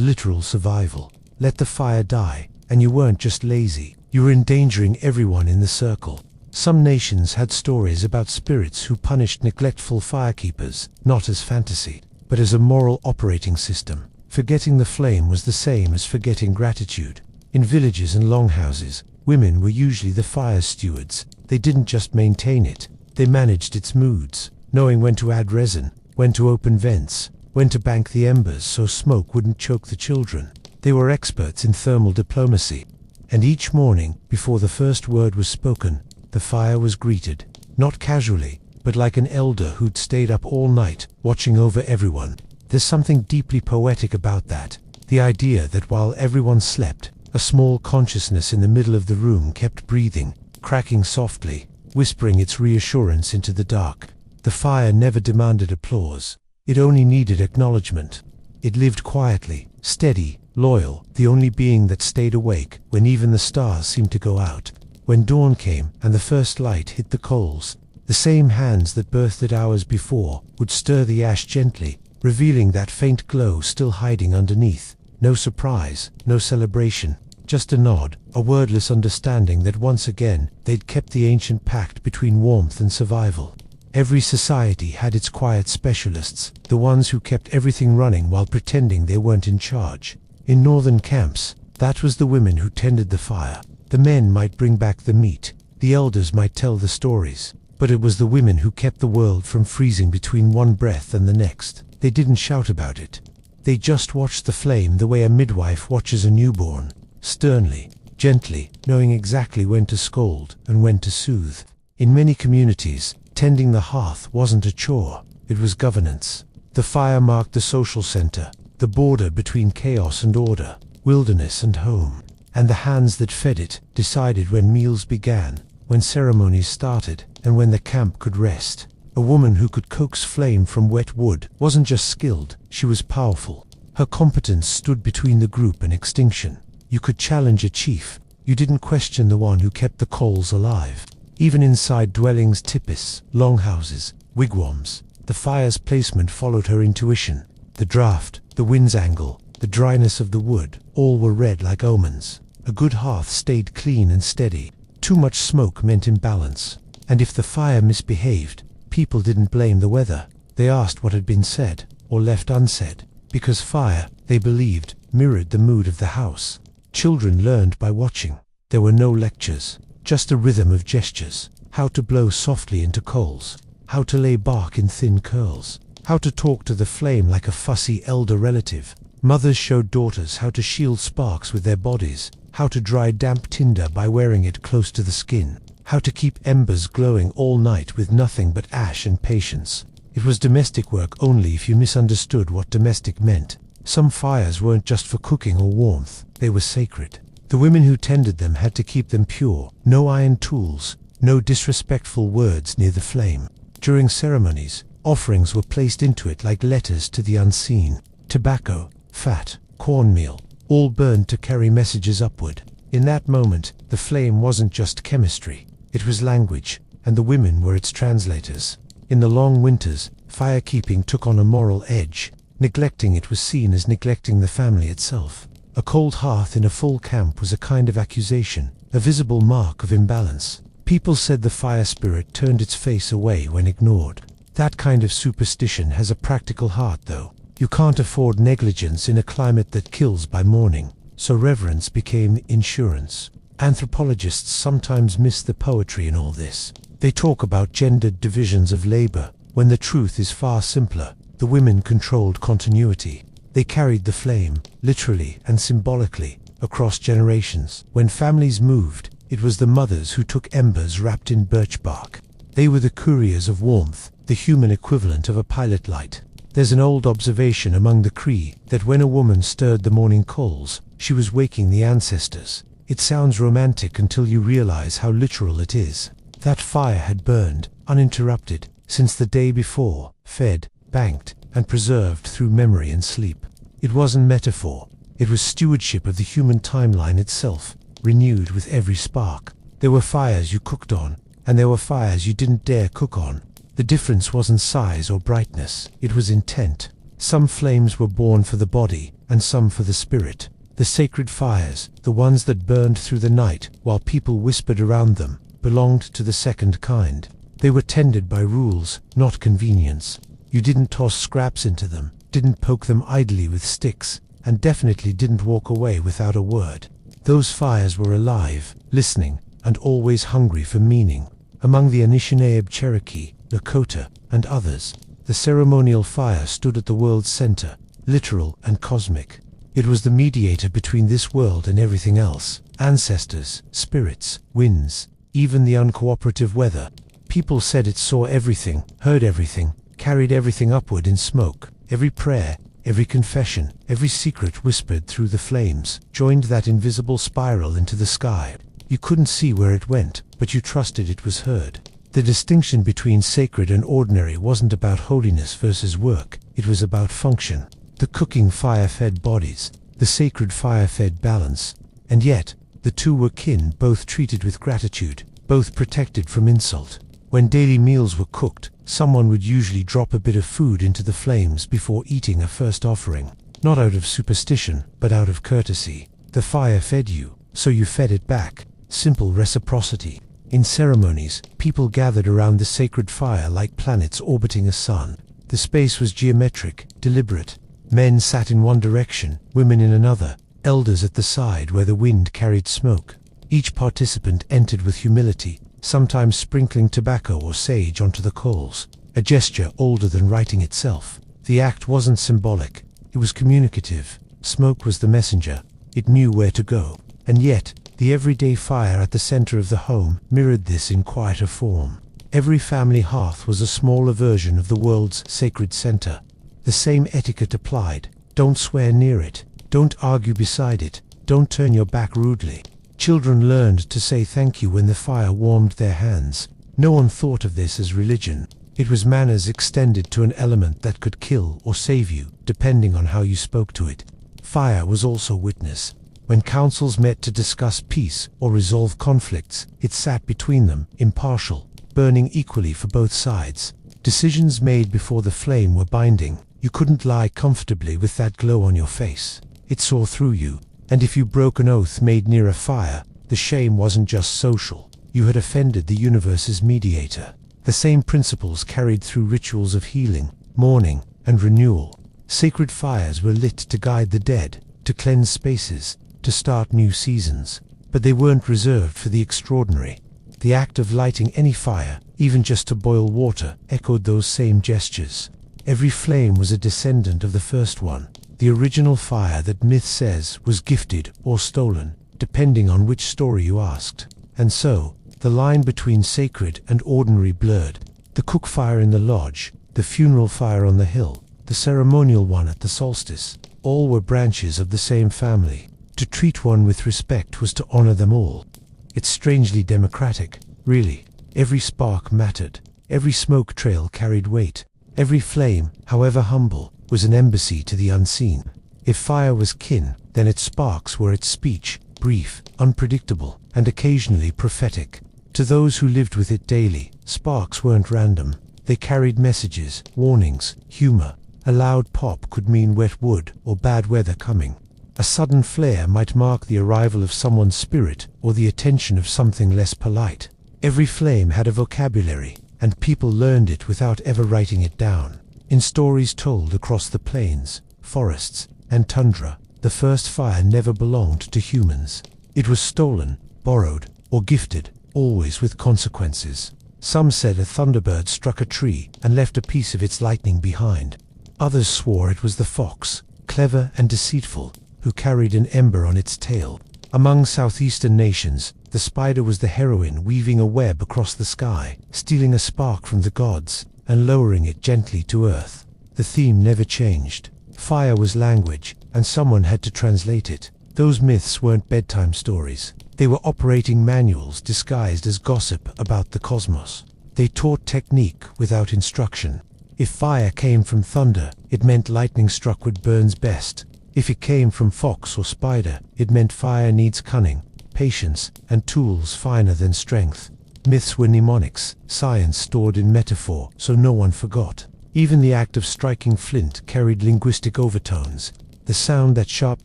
literal survival. Let the fire die, and you weren't just lazy, you were endangering everyone in the circle. Some nations had stories about spirits who punished neglectful firekeepers, not as fantasy, but as a moral operating system. Forgetting the flame was the same as forgetting gratitude. In villages and longhouses, women were usually the fire stewards. They didn't just maintain it, they managed its moods, knowing when to add resin, when to open vents, when to bank the embers so smoke wouldn't choke the children. They were experts in thermal diplomacy. And each morning, before the first word was spoken, the fire was greeted, not casually, but like an elder who'd stayed up all night, watching over everyone. There's something deeply poetic about that. The idea that while everyone slept, a small consciousness in the middle of the room kept breathing, cracking softly, whispering its reassurance into the dark. The fire never demanded applause. It only needed acknowledgement. It lived quietly, steady, loyal, the only being that stayed awake when even the stars seemed to go out. When dawn came and the first light hit the coals, the same hands that birthed it hours before would stir the ash gently, revealing that faint glow still hiding underneath. No surprise, no celebration, just a nod, a wordless understanding that once again they'd kept the ancient pact between warmth and survival. Every society had its quiet specialists, the ones who kept everything running while pretending they weren't in charge. In northern camps, that was the women who tended the fire. The men might bring back the meat, the elders might tell the stories, but it was the women who kept the world from freezing between one breath and the next. They didn't shout about it. They just watched the flame the way a midwife watches a newborn, sternly, gently, knowing exactly when to scold and when to soothe. In many communities, tending the hearth wasn't a chore, it was governance. The fire marked the social center, the border between chaos and order, wilderness and home. And the hands that fed it decided when meals began, when ceremonies started, and when the camp could rest. A woman who could coax flame from wet wood wasn't just skilled, she was powerful. Her competence stood between the group and extinction. You could challenge a chief, you didn't question the one who kept the coals alive. Even inside dwellings, tipis, longhouses, wigwams, the fire's placement followed her intuition. The draft, the wind's angle, the dryness of the wood, all were read like omens. A good hearth stayed clean and steady. Too much smoke meant imbalance. And if the fire misbehaved, people didn't blame the weather. They asked what had been said, or left unsaid. Because fire, they believed, mirrored the mood of the house. Children learned by watching. There were no lectures, just a rhythm of gestures. How to blow softly into coals. How to lay bark in thin curls. How to talk to the flame like a fussy elder relative. Mothers showed daughters how to shield sparks with their bodies, how to dry damp tinder by wearing it close to the skin, how to keep embers glowing all night with nothing but ash and patience. It was domestic work only if you misunderstood what domestic meant. Some fires weren't just for cooking or warmth, they were sacred. The women who tended them had to keep them pure, no iron tools, no disrespectful words near the flame. During ceremonies, offerings were placed into it like letters to the unseen. Tobacco, fat, cornmeal, all burned to carry messages upward. In that moment, the flame wasn't just chemistry, it was language, and the women were its translators. In the long winters, firekeeping took on a moral edge. Neglecting it was seen as neglecting the family itself. A cold hearth in a full camp was a kind of accusation, a visible mark of imbalance. People said the fire spirit turned its face away when ignored. That kind of superstition has a practical heart, though. You can't afford negligence in a climate that kills by morning, so reverence became insurance. Anthropologists sometimes miss the poetry in all this. They talk about gendered divisions of labor, when the truth is far simpler. The women controlled continuity. They carried the flame, literally and symbolically, across generations. When families moved, it was the mothers who took embers wrapped in birch bark. They were the couriers of warmth, the human equivalent of a pilot light. There's an old observation among the Cree that when a woman stirred the morning coals, she was waking the ancestors. It sounds romantic until you realize how literal it is. That fire had burned, uninterrupted, since the day before, fed, banked, and preserved through memory and sleep. It wasn't metaphor, it was stewardship of the human timeline itself, renewed with every spark. There were fires you cooked on, and there were fires you didn't dare cook on. The difference wasn't size or brightness, it was intent. Some flames were born for the body, and some for the spirit. The sacred fires, the ones that burned through the night while people whispered around them, belonged to the second kind. They were tended by rules, not convenience. You didn't toss scraps into them, didn't poke them idly with sticks, and definitely didn't walk away without a word. Those fires were alive, listening, and always hungry for meaning. Among the Anishinaabe, Cherokee, Lakota, and others, the ceremonial fire stood at the world's center, literal and cosmic. It was the mediator between this world and everything else. Ancestors, spirits, winds, even the uncooperative weather. People said it saw everything, heard everything, carried everything upward in smoke. Every prayer, every confession, every secret whispered through the flames, joined that invisible spiral into the sky. You couldn't see where it went, but you trusted it was heard. The distinction between sacred and ordinary wasn't about holiness versus work, it was about function. The cooking fire fed bodies, the sacred fire fed balance. And yet, the two were kin, both treated with gratitude, both protected from insult. When daily meals were cooked, someone would usually drop a bit of food into the flames before eating a first offering. Not out of superstition, but out of courtesy. The fire fed you, so you fed it back. Simple reciprocity. In ceremonies, people gathered around the sacred fire like planets orbiting a sun. The space was geometric, deliberate. Men sat in one direction, women in another, elders at the side where the wind carried smoke. Each participant entered with humility, sometimes sprinkling tobacco or sage onto the coals, a gesture older than writing itself. The act wasn't symbolic, it was communicative. Smoke was the messenger, it knew where to go. And yet, the everyday fire at the center of the home mirrored this in quieter form. Every family hearth was a smaller version of the world's sacred center. The same etiquette applied. Don't swear near it, don't argue beside it, don't turn your back rudely. Children learned to say thank you when the fire warmed their hands. No one thought of this as religion. It was manners extended to an element that could kill or save you, depending on how you spoke to it. Fire was also witness. When councils met to discuss peace or resolve conflicts, it sat between them, impartial, burning equally for both sides. Decisions made before the flame were binding. You couldn't lie comfortably with that glow on your face. It saw through you. And if you broke an oath made near a fire, the shame wasn't just social. You had offended the universe's mediator. The same principles carried through rituals of healing, mourning, and renewal. Sacred fires were lit to guide the dead, to cleanse spaces, to start new seasons. But they weren't reserved for the extraordinary. The act of lighting any fire, even just to boil water, echoed those same gestures. Every flame was a descendant of the first one. The original fire that myth says was gifted or stolen, depending on which story you asked. And so, the line between sacred and ordinary blurred. The cook fire in the lodge, the funeral fire on the hill, the ceremonial one at the solstice, all were branches of the same family. To treat one with respect was to honor them all. It's strangely democratic, really. Every spark mattered. Every smoke trail carried weight. Every flame, however humble, was an embassy to the unseen. If fire was kin, then its sparks were its speech, brief, unpredictable, and occasionally prophetic. To those who lived with it daily, sparks weren't random. They carried messages, warnings, humor. A loud pop could mean wet wood or bad weather coming. A sudden flare might mark the arrival of someone's spirit or the attention of something less polite. Every flame had a vocabulary, and people learned it without ever writing it down. In stories told across the plains, forests, and tundra, the first fire never belonged to humans. It was stolen, borrowed, or gifted, always with consequences. Some said a thunderbird struck a tree and left a piece of its lightning behind. Others swore it was the fox, clever and deceitful, who carried an ember on its tail. Among southeastern nations, the spider was the heroine weaving a web across the sky, stealing a spark from the gods, and lowering it gently to earth. The theme never changed. Fire was language, and someone had to translate it. Those myths weren't bedtime stories. They were operating manuals disguised as gossip about the cosmos. They taught technique without instruction. If fire came from thunder, it meant lightning struck what burns best. If it came from fox or spider, it meant fire needs cunning, patience, and tools finer than strength. Myths were mnemonics, science stored in metaphor, so no one forgot. Even the act of striking flint carried linguistic overtones. The sound that sharp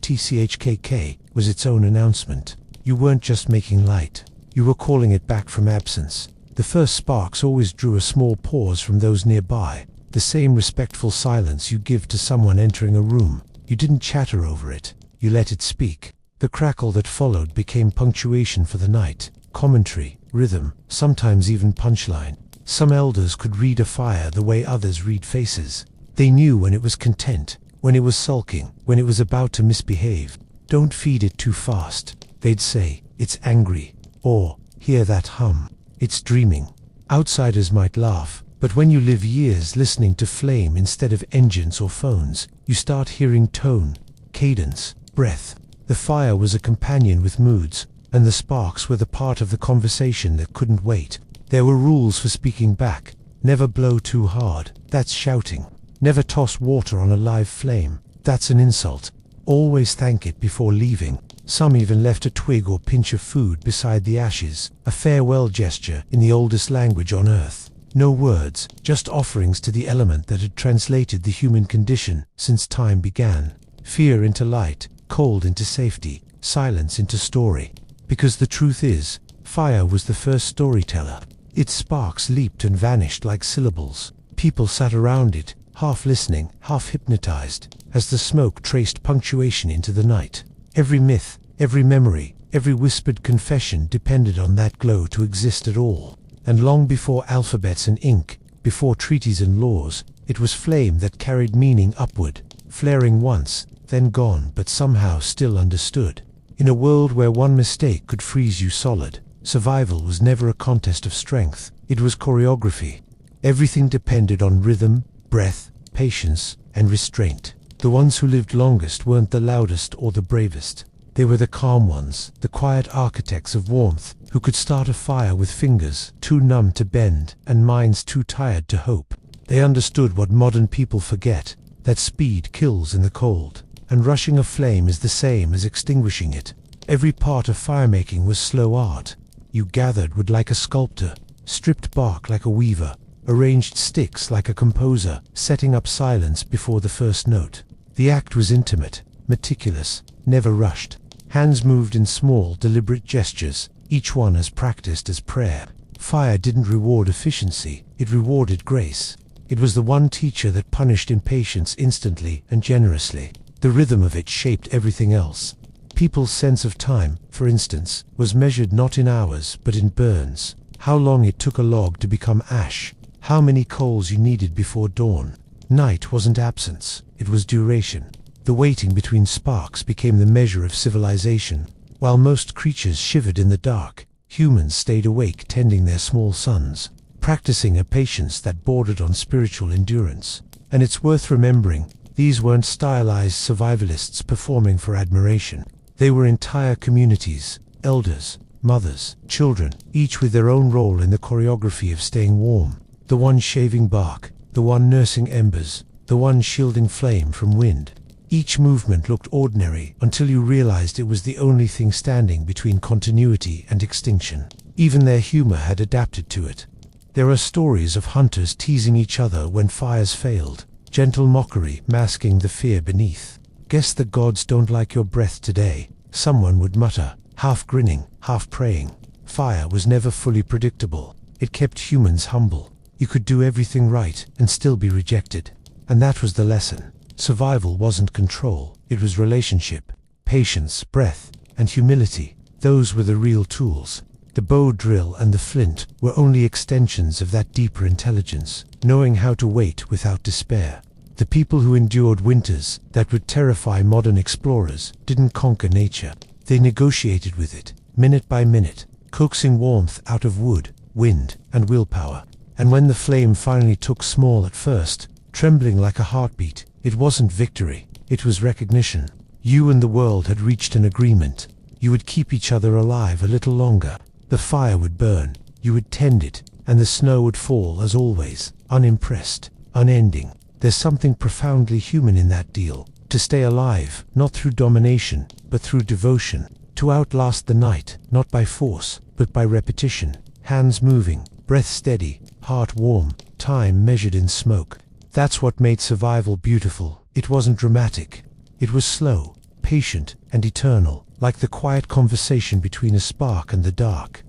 tchkk was its own announcement. You weren't just making light. You were calling it back from absence. The first sparks always drew a small pause from those nearby. The same respectful silence you give to someone entering a room. You didn't chatter over it. You let it speak. The crackle that followed became punctuation for the night. Commentary, rhythm, sometimes even punchline. Some elders could read a fire the way others read faces. They knew when it was content, when it was sulking, when it was about to misbehave. Don't feed it too fast, they'd say. It's angry. Or, hear that hum. It's dreaming. Outsiders might laugh, but when you live years listening to flame instead of engines or phones, you start hearing tone, cadence, breath. The fire was a companion with moods, and the sparks were the part of the conversation that couldn't wait. There were rules for speaking back. Never blow too hard. That's shouting. Never toss water on a live flame. That's an insult. Always thank it before leaving. Some even left a twig or pinch of food beside the ashes, a farewell gesture in the oldest language on earth. No words, just offerings to the element that had translated the human condition since time began. Fear into light, cold into safety, silence into story. Because the truth is, fire was the first storyteller. Its sparks leaped and vanished like syllables. People sat around it, half listening, half hypnotized, as the smoke traced punctuation into the night. Every myth, every memory, every whispered confession depended on that glow to exist at all. And long before alphabets and ink, before treaties and laws, it was flame that carried meaning upward, flaring once, then gone, but somehow still understood. In a world where one mistake could freeze you solid, survival was never a contest of strength. It was choreography. Everything depended on rhythm, breath, patience, and restraint. The ones who lived longest weren't the loudest or the bravest. They were the calm ones, the quiet architects of warmth, who could start a fire with fingers too numb to bend and minds too tired to hope. They understood what modern people forget, that speed kills in the cold, and rushing a flame is the same as extinguishing it. Every part of firemaking was slow art. You gathered wood like a sculptor, stripped bark like a weaver, arranged sticks like a composer, setting up silence before the first note. The act was intimate, meticulous, never rushed. Hands moved in small, deliberate gestures, each one as practiced as prayer. Fire didn't reward efficiency, it rewarded grace. It was the one teacher that punished impatience instantly and generously. The rhythm of it shaped everything else. People's sense of time, for instance, was measured not in hours but in burns. How long it took a log to become ash. How many coals you needed before dawn. Night wasn't absence, it was duration. The waiting between sparks became the measure of civilization. While most creatures shivered in the dark, humans stayed awake tending their small suns, practicing a patience that bordered on spiritual endurance. And it's worth remembering, these weren't stylized survivalists performing for admiration. They were entire communities, elders, mothers, children, each with their own role in the choreography of staying warm. The one shaving bark, the one nursing embers, the one shielding flame from wind. Each movement looked ordinary until you realized it was the only thing standing between continuity and extinction. Even their humor had adapted to it. There are stories of hunters teasing each other when fires failed, gentle mockery masking the fear beneath. "Guess the gods don't like your breath today," someone would mutter, half grinning, half praying. Fire was never fully predictable. It kept humans humble. You could do everything right and still be rejected. And that was the lesson. Survival wasn't control, it was relationship. Patience, breath, and humility. Those were the real tools. The bow drill and the flint were only extensions of that deeper intelligence, knowing how to wait without despair. The people who endured winters that would terrify modern explorers didn't conquer nature. They negotiated with it, minute by minute, coaxing warmth out of wood, wind, and willpower. And when the flame finally took small at first, trembling like a heartbeat, it wasn't victory, it was recognition. You and the world had reached an agreement. You would keep each other alive a little longer. The fire would burn, you would tend it, and the snow would fall as always, unimpressed, unending. There's something profoundly human in that deal. To stay alive, not through domination, but through devotion. To outlast the night, not by force, but by repetition. Hands moving, breath steady, heart warm, time measured in smoke. That's what made survival beautiful. It wasn't dramatic. It was slow, patient, and eternal, like the quiet conversation between a spark and the dark.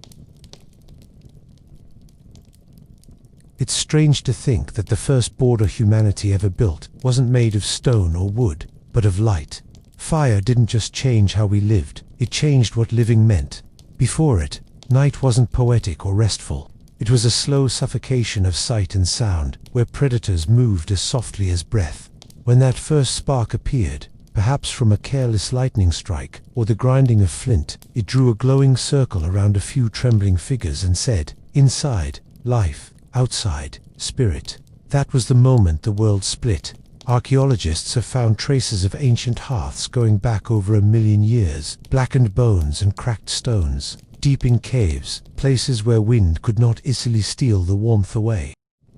It's strange to think that the first border humanity ever built wasn't made of stone or wood, but of light. Fire didn't just change how we lived, it changed what living meant. Before it, night wasn't poetic or restful. It was a slow suffocation of sight and sound, where predators moved as softly as breath. When that first spark appeared, perhaps from a careless lightning strike or the grinding of flint, it drew a glowing circle around a few trembling figures and said, "Inside, life. Outside, spirit." That was the moment the world split. Archaeologists have found traces of ancient hearths going back over 1,000,000 years, blackened bones and cracked stones, deep in caves, places where wind could not easily steal the warmth away.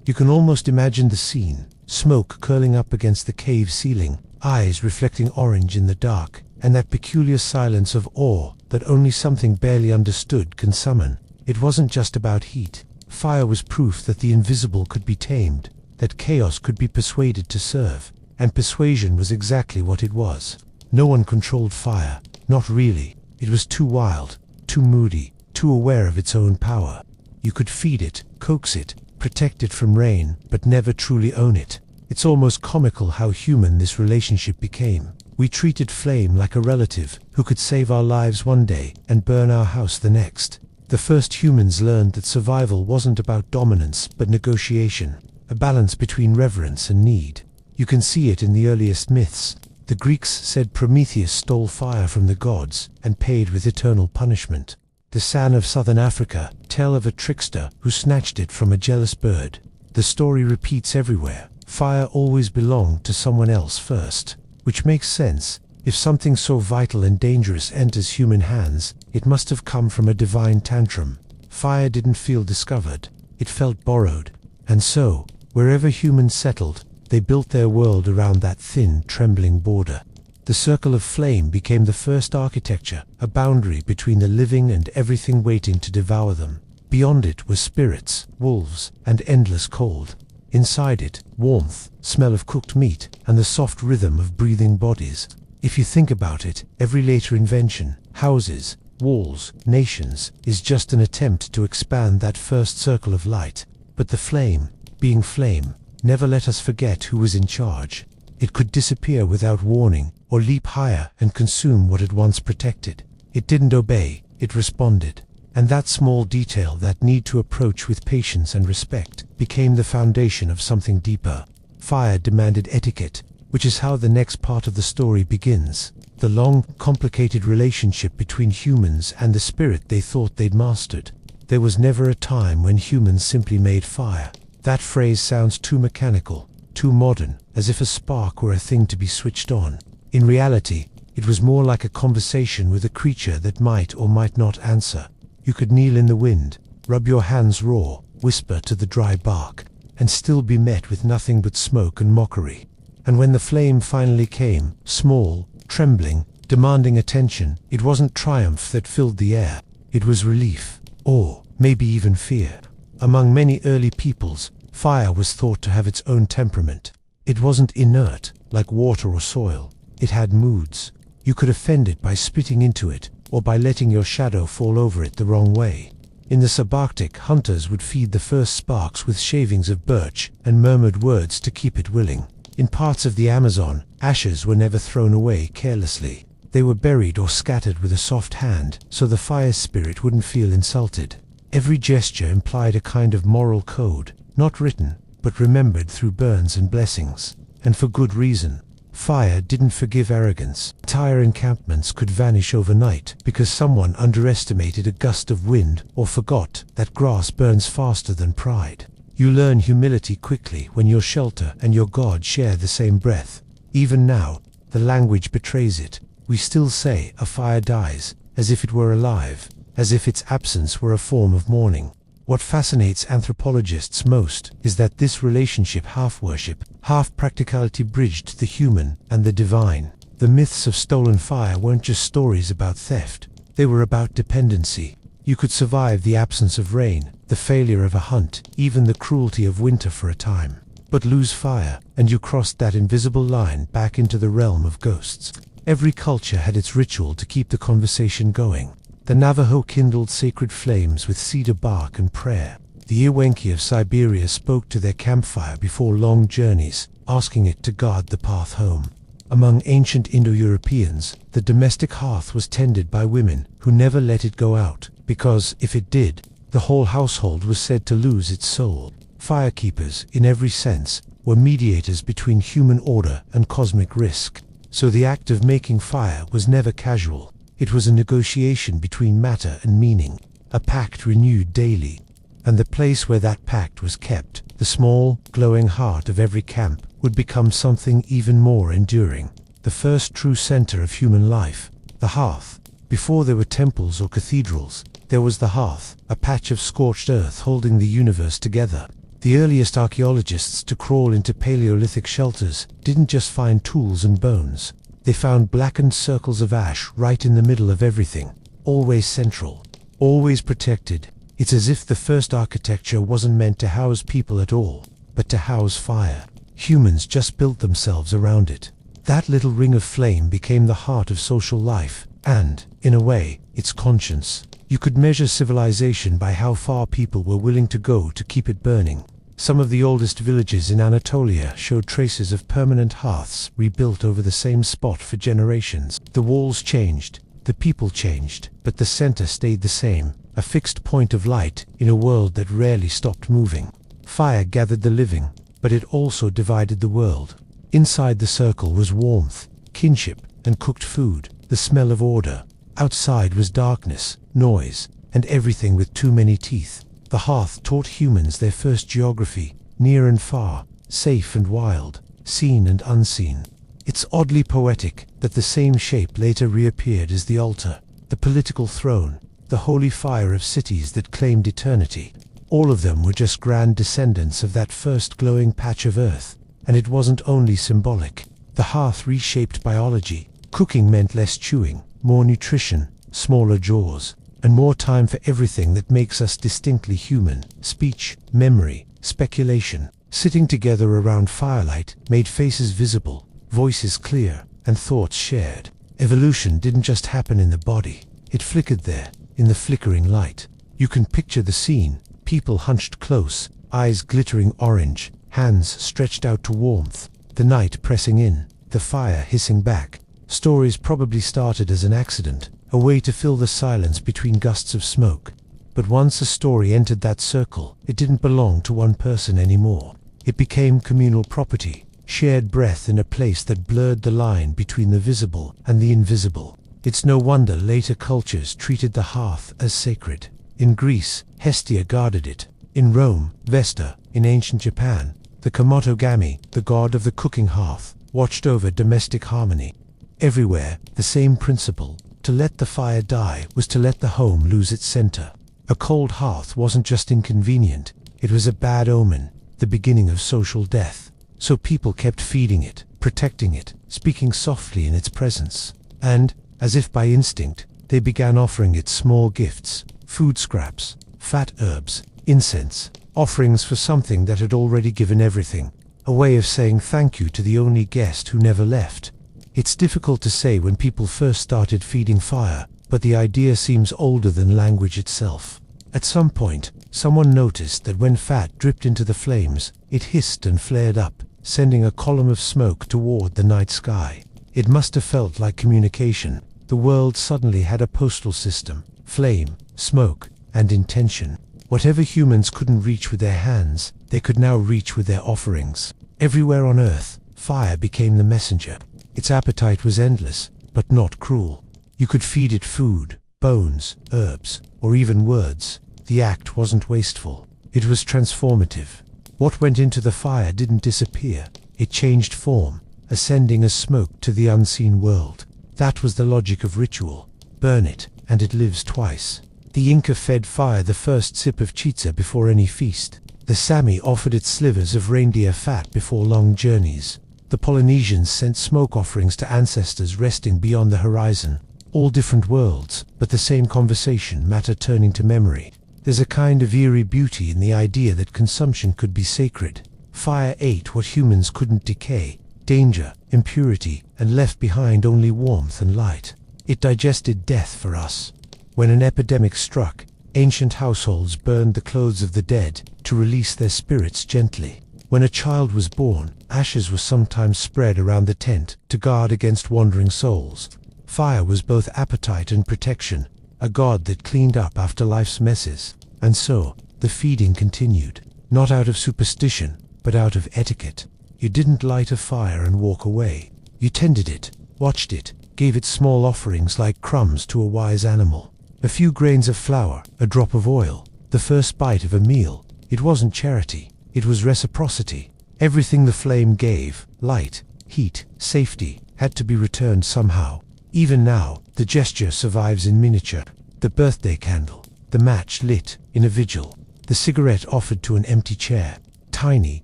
You can almost imagine the scene, smoke curling up against the cave ceiling, eyes reflecting orange in the dark, and that peculiar silence of awe that only something barely understood can summon. It wasn't just about heat. Fire was proof that the invisible could be tamed, that chaos could be persuaded to serve, and persuasion was exactly what it was. No one controlled fire, not really. It was too wild, too moody, too aware of its own power. You could feed it, coax it, protect it from rain, but never truly own it. It's almost comical how human this relationship became. We treated flame like a relative who could save our lives one day and burn our house the next. The first humans learned that survival wasn't about dominance but negotiation, a balance between reverence and need. You can see it in the earliest myths. The Greeks said Prometheus stole fire from the gods and paid with eternal punishment. The San of southern Africa tell of a trickster who snatched it from a jealous bird. The story repeats everywhere. Fire always belonged to someone else first, which makes sense. If something so vital and dangerous enters human hands, it must have come from a divine tantrum. Fire didn't feel discovered, it felt borrowed. And so, wherever humans settled, they built their world around that thin, trembling border. The circle of flame became the first architecture, a boundary between the living and everything waiting to devour them. Beyond it were spirits, wolves, and endless cold. Inside it, warmth, smell of cooked meat, and the soft rhythm of breathing bodies. If you think about it, every later invention, houses, walls, nations, is just an attempt to expand that first circle of light. But the flame, being flame, never let us forget who was in charge. It could disappear without warning, or leap higher and consume what it once protected. It didn't obey, it responded. And that small detail, that need to approach with patience and respect, became the foundation of something deeper. Fire demanded etiquette, which is how the next part of the story begins. The long, complicated relationship between humans and the spirit they thought they'd mastered. There was never a time when humans simply made fire. That phrase sounds too mechanical, too modern, as if a spark were a thing to be switched on. In reality, it was more like a conversation with a creature that might or might not answer. You could kneel in the wind, rub your hands raw, whisper to the dry bark, and still be met with nothing but smoke and mockery. And when the flame finally came, small, trembling, demanding attention, it wasn't triumph that filled the air. It was relief, or maybe even fear. Among many early peoples, fire was thought to have its own temperament. It wasn't inert, like water or soil. It had moods. You could offend it by spitting into it, or by letting your shadow fall over it the wrong way. In the subarctic, hunters would feed the first sparks with shavings of birch and murmured words to keep it willing. In parts of the Amazon, ashes were never thrown away carelessly. They were buried or scattered with a soft hand, so the fire spirit wouldn't feel insulted. Every gesture implied a kind of moral code, not written, but remembered through burns and blessings. And for good reason. Fire didn't forgive arrogance. Entire encampments could vanish overnight because someone underestimated a gust of wind or forgot that grass burns faster than pride. You learn humility quickly when your shelter and your God share the same breath. Even now, the language betrays it. We still say a fire dies, as if it were alive, as if its absence were a form of mourning. What fascinates anthropologists most is that this relationship, half worship, half practicality, bridged the human and the divine. The myths of stolen fire weren't just stories about theft. They were about dependency. You could survive the absence of rain, the failure of a hunt, even the cruelty of winter for a time. But lose fire, and you crossed that invisible line back into the realm of ghosts. Every culture had its ritual to keep the conversation going. The Navajo kindled sacred flames with cedar bark and prayer. The Irwenki of Siberia spoke to their campfire before long journeys, asking it to guard the path home. Among ancient Indo-Europeans, the domestic hearth was tended by women who never let it go out, because if it did, the whole household was said to lose its soul. Firekeepers, in every sense, were mediators between human order and cosmic risk. So the act of making fire was never casual. It was a negotiation between matter and meaning, a pact renewed daily. And the place where that pact was kept, the small, glowing heart of every camp, would become something even more enduring. The first true center of human life, the hearth. Before there were temples or cathedrals, there was the hearth, a patch of scorched earth holding the universe together. The earliest archaeologists to crawl into Paleolithic shelters didn't just find tools and bones. They found blackened circles of ash right in the middle of everything, always central, always protected. It's as if the first architecture wasn't meant to house people at all, but to house fire. Humans just built themselves around it. That little ring of flame became the heart of social life, and, in a way, its conscience. You could measure civilization by how far people were willing to go to keep it burning. Some of the oldest villages in Anatolia showed traces of permanent hearths rebuilt over the same spot for generations. The walls changed, the people changed, but the center stayed the same, a fixed point of light in a world that rarely stopped moving. Fire gathered the living, but it also divided the world. Inside the circle was warmth, kinship, and cooked food, the smell of order. Outside was darkness, noise, and everything with too many teeth. The hearth taught humans their first geography, near and far, safe and wild, seen and unseen. It's oddly poetic that the same shape later reappeared as the altar, the political throne, the holy fire of cities that claimed eternity. All of them were just grand descendants of that first glowing patch of earth, and it wasn't only symbolic. The hearth reshaped biology. Cooking meant less chewing, more nutrition, smaller jaws, and more time for everything that makes us distinctly human: speech, memory, speculation. Sitting together around firelight made faces visible, voices clear, and thoughts shared. Evolution didn't just happen in the body, it flickered there, in the flickering light. You can picture the scene: people hunched close, eyes glittering orange, hands stretched out to warmth, the night pressing in, the fire hissing back. Stories probably started as an accident, a way to fill the silence between gusts of smoke. But once a story entered that circle, it didn't belong to one person anymore. It became communal property, shared breath in a place that blurred the line between the visible and the invisible. It's no wonder later cultures treated the hearth as sacred. In Greece, Hestia guarded it. In Rome, Vesta. In ancient Japan, the Kamotogami, the god of the cooking hearth, watched over domestic harmony. Everywhere, the same principle: to let the fire die was to let the home lose its center. A cold hearth wasn't just inconvenient, it was a bad omen, the beginning of social death. So people kept feeding it, protecting it, speaking softly in its presence. And, as if by instinct, they began offering it small gifts, food scraps, fat herbs, incense, offerings for something that had already given everything, a way of saying thank you to the only guest who never left. It's difficult to say when people first started feeding fire, but the idea seems older than language itself. At some point, someone noticed that when fat dripped into the flames, it hissed and flared up, sending a column of smoke toward the night sky. It must have felt like communication. The world suddenly had a postal system: flame, smoke, and intention. Whatever humans couldn't reach with their hands, they could now reach with their offerings. Everywhere on Earth, fire became the messenger. Its appetite was endless, but not cruel. You could feed it food, bones, herbs, or even words. The act wasn't wasteful. It was transformative. What went into the fire didn't disappear. It changed form, ascending as smoke to the unseen world. That was the logic of ritual. Burn it, and it lives twice. The Inca fed fire the first sip of chicha before any feast. The Sami offered it slivers of reindeer fat before long journeys. The Polynesians sent smoke offerings to ancestors resting beyond the horizon. All different worlds, but the same conversation, matter turning to memory. There's a kind of eerie beauty in the idea that consumption could be sacred. Fire ate what humans couldn't decay: danger, impurity, and left behind only warmth and light. It digested death for us. When an epidemic struck, ancient households burned the clothes of the dead to release their spirits gently. When a child was born, ashes were sometimes spread around the tent to guard against wandering souls. Fire was both appetite and protection, a god that cleaned up after life's messes. And so, the feeding continued, not out of superstition, but out of etiquette. You didn't light a fire and walk away. You tended it, watched it, gave it small offerings like crumbs to a wise animal. A few grains of flour, a drop of oil, the first bite of a meal. It wasn't charity, it was reciprocity. Everything the flame gave, light, heat, safety, had to be returned somehow. Even now, the gesture survives in miniature. The birthday candle, the match lit in a vigil, the cigarette offered to an empty chair. Tiny,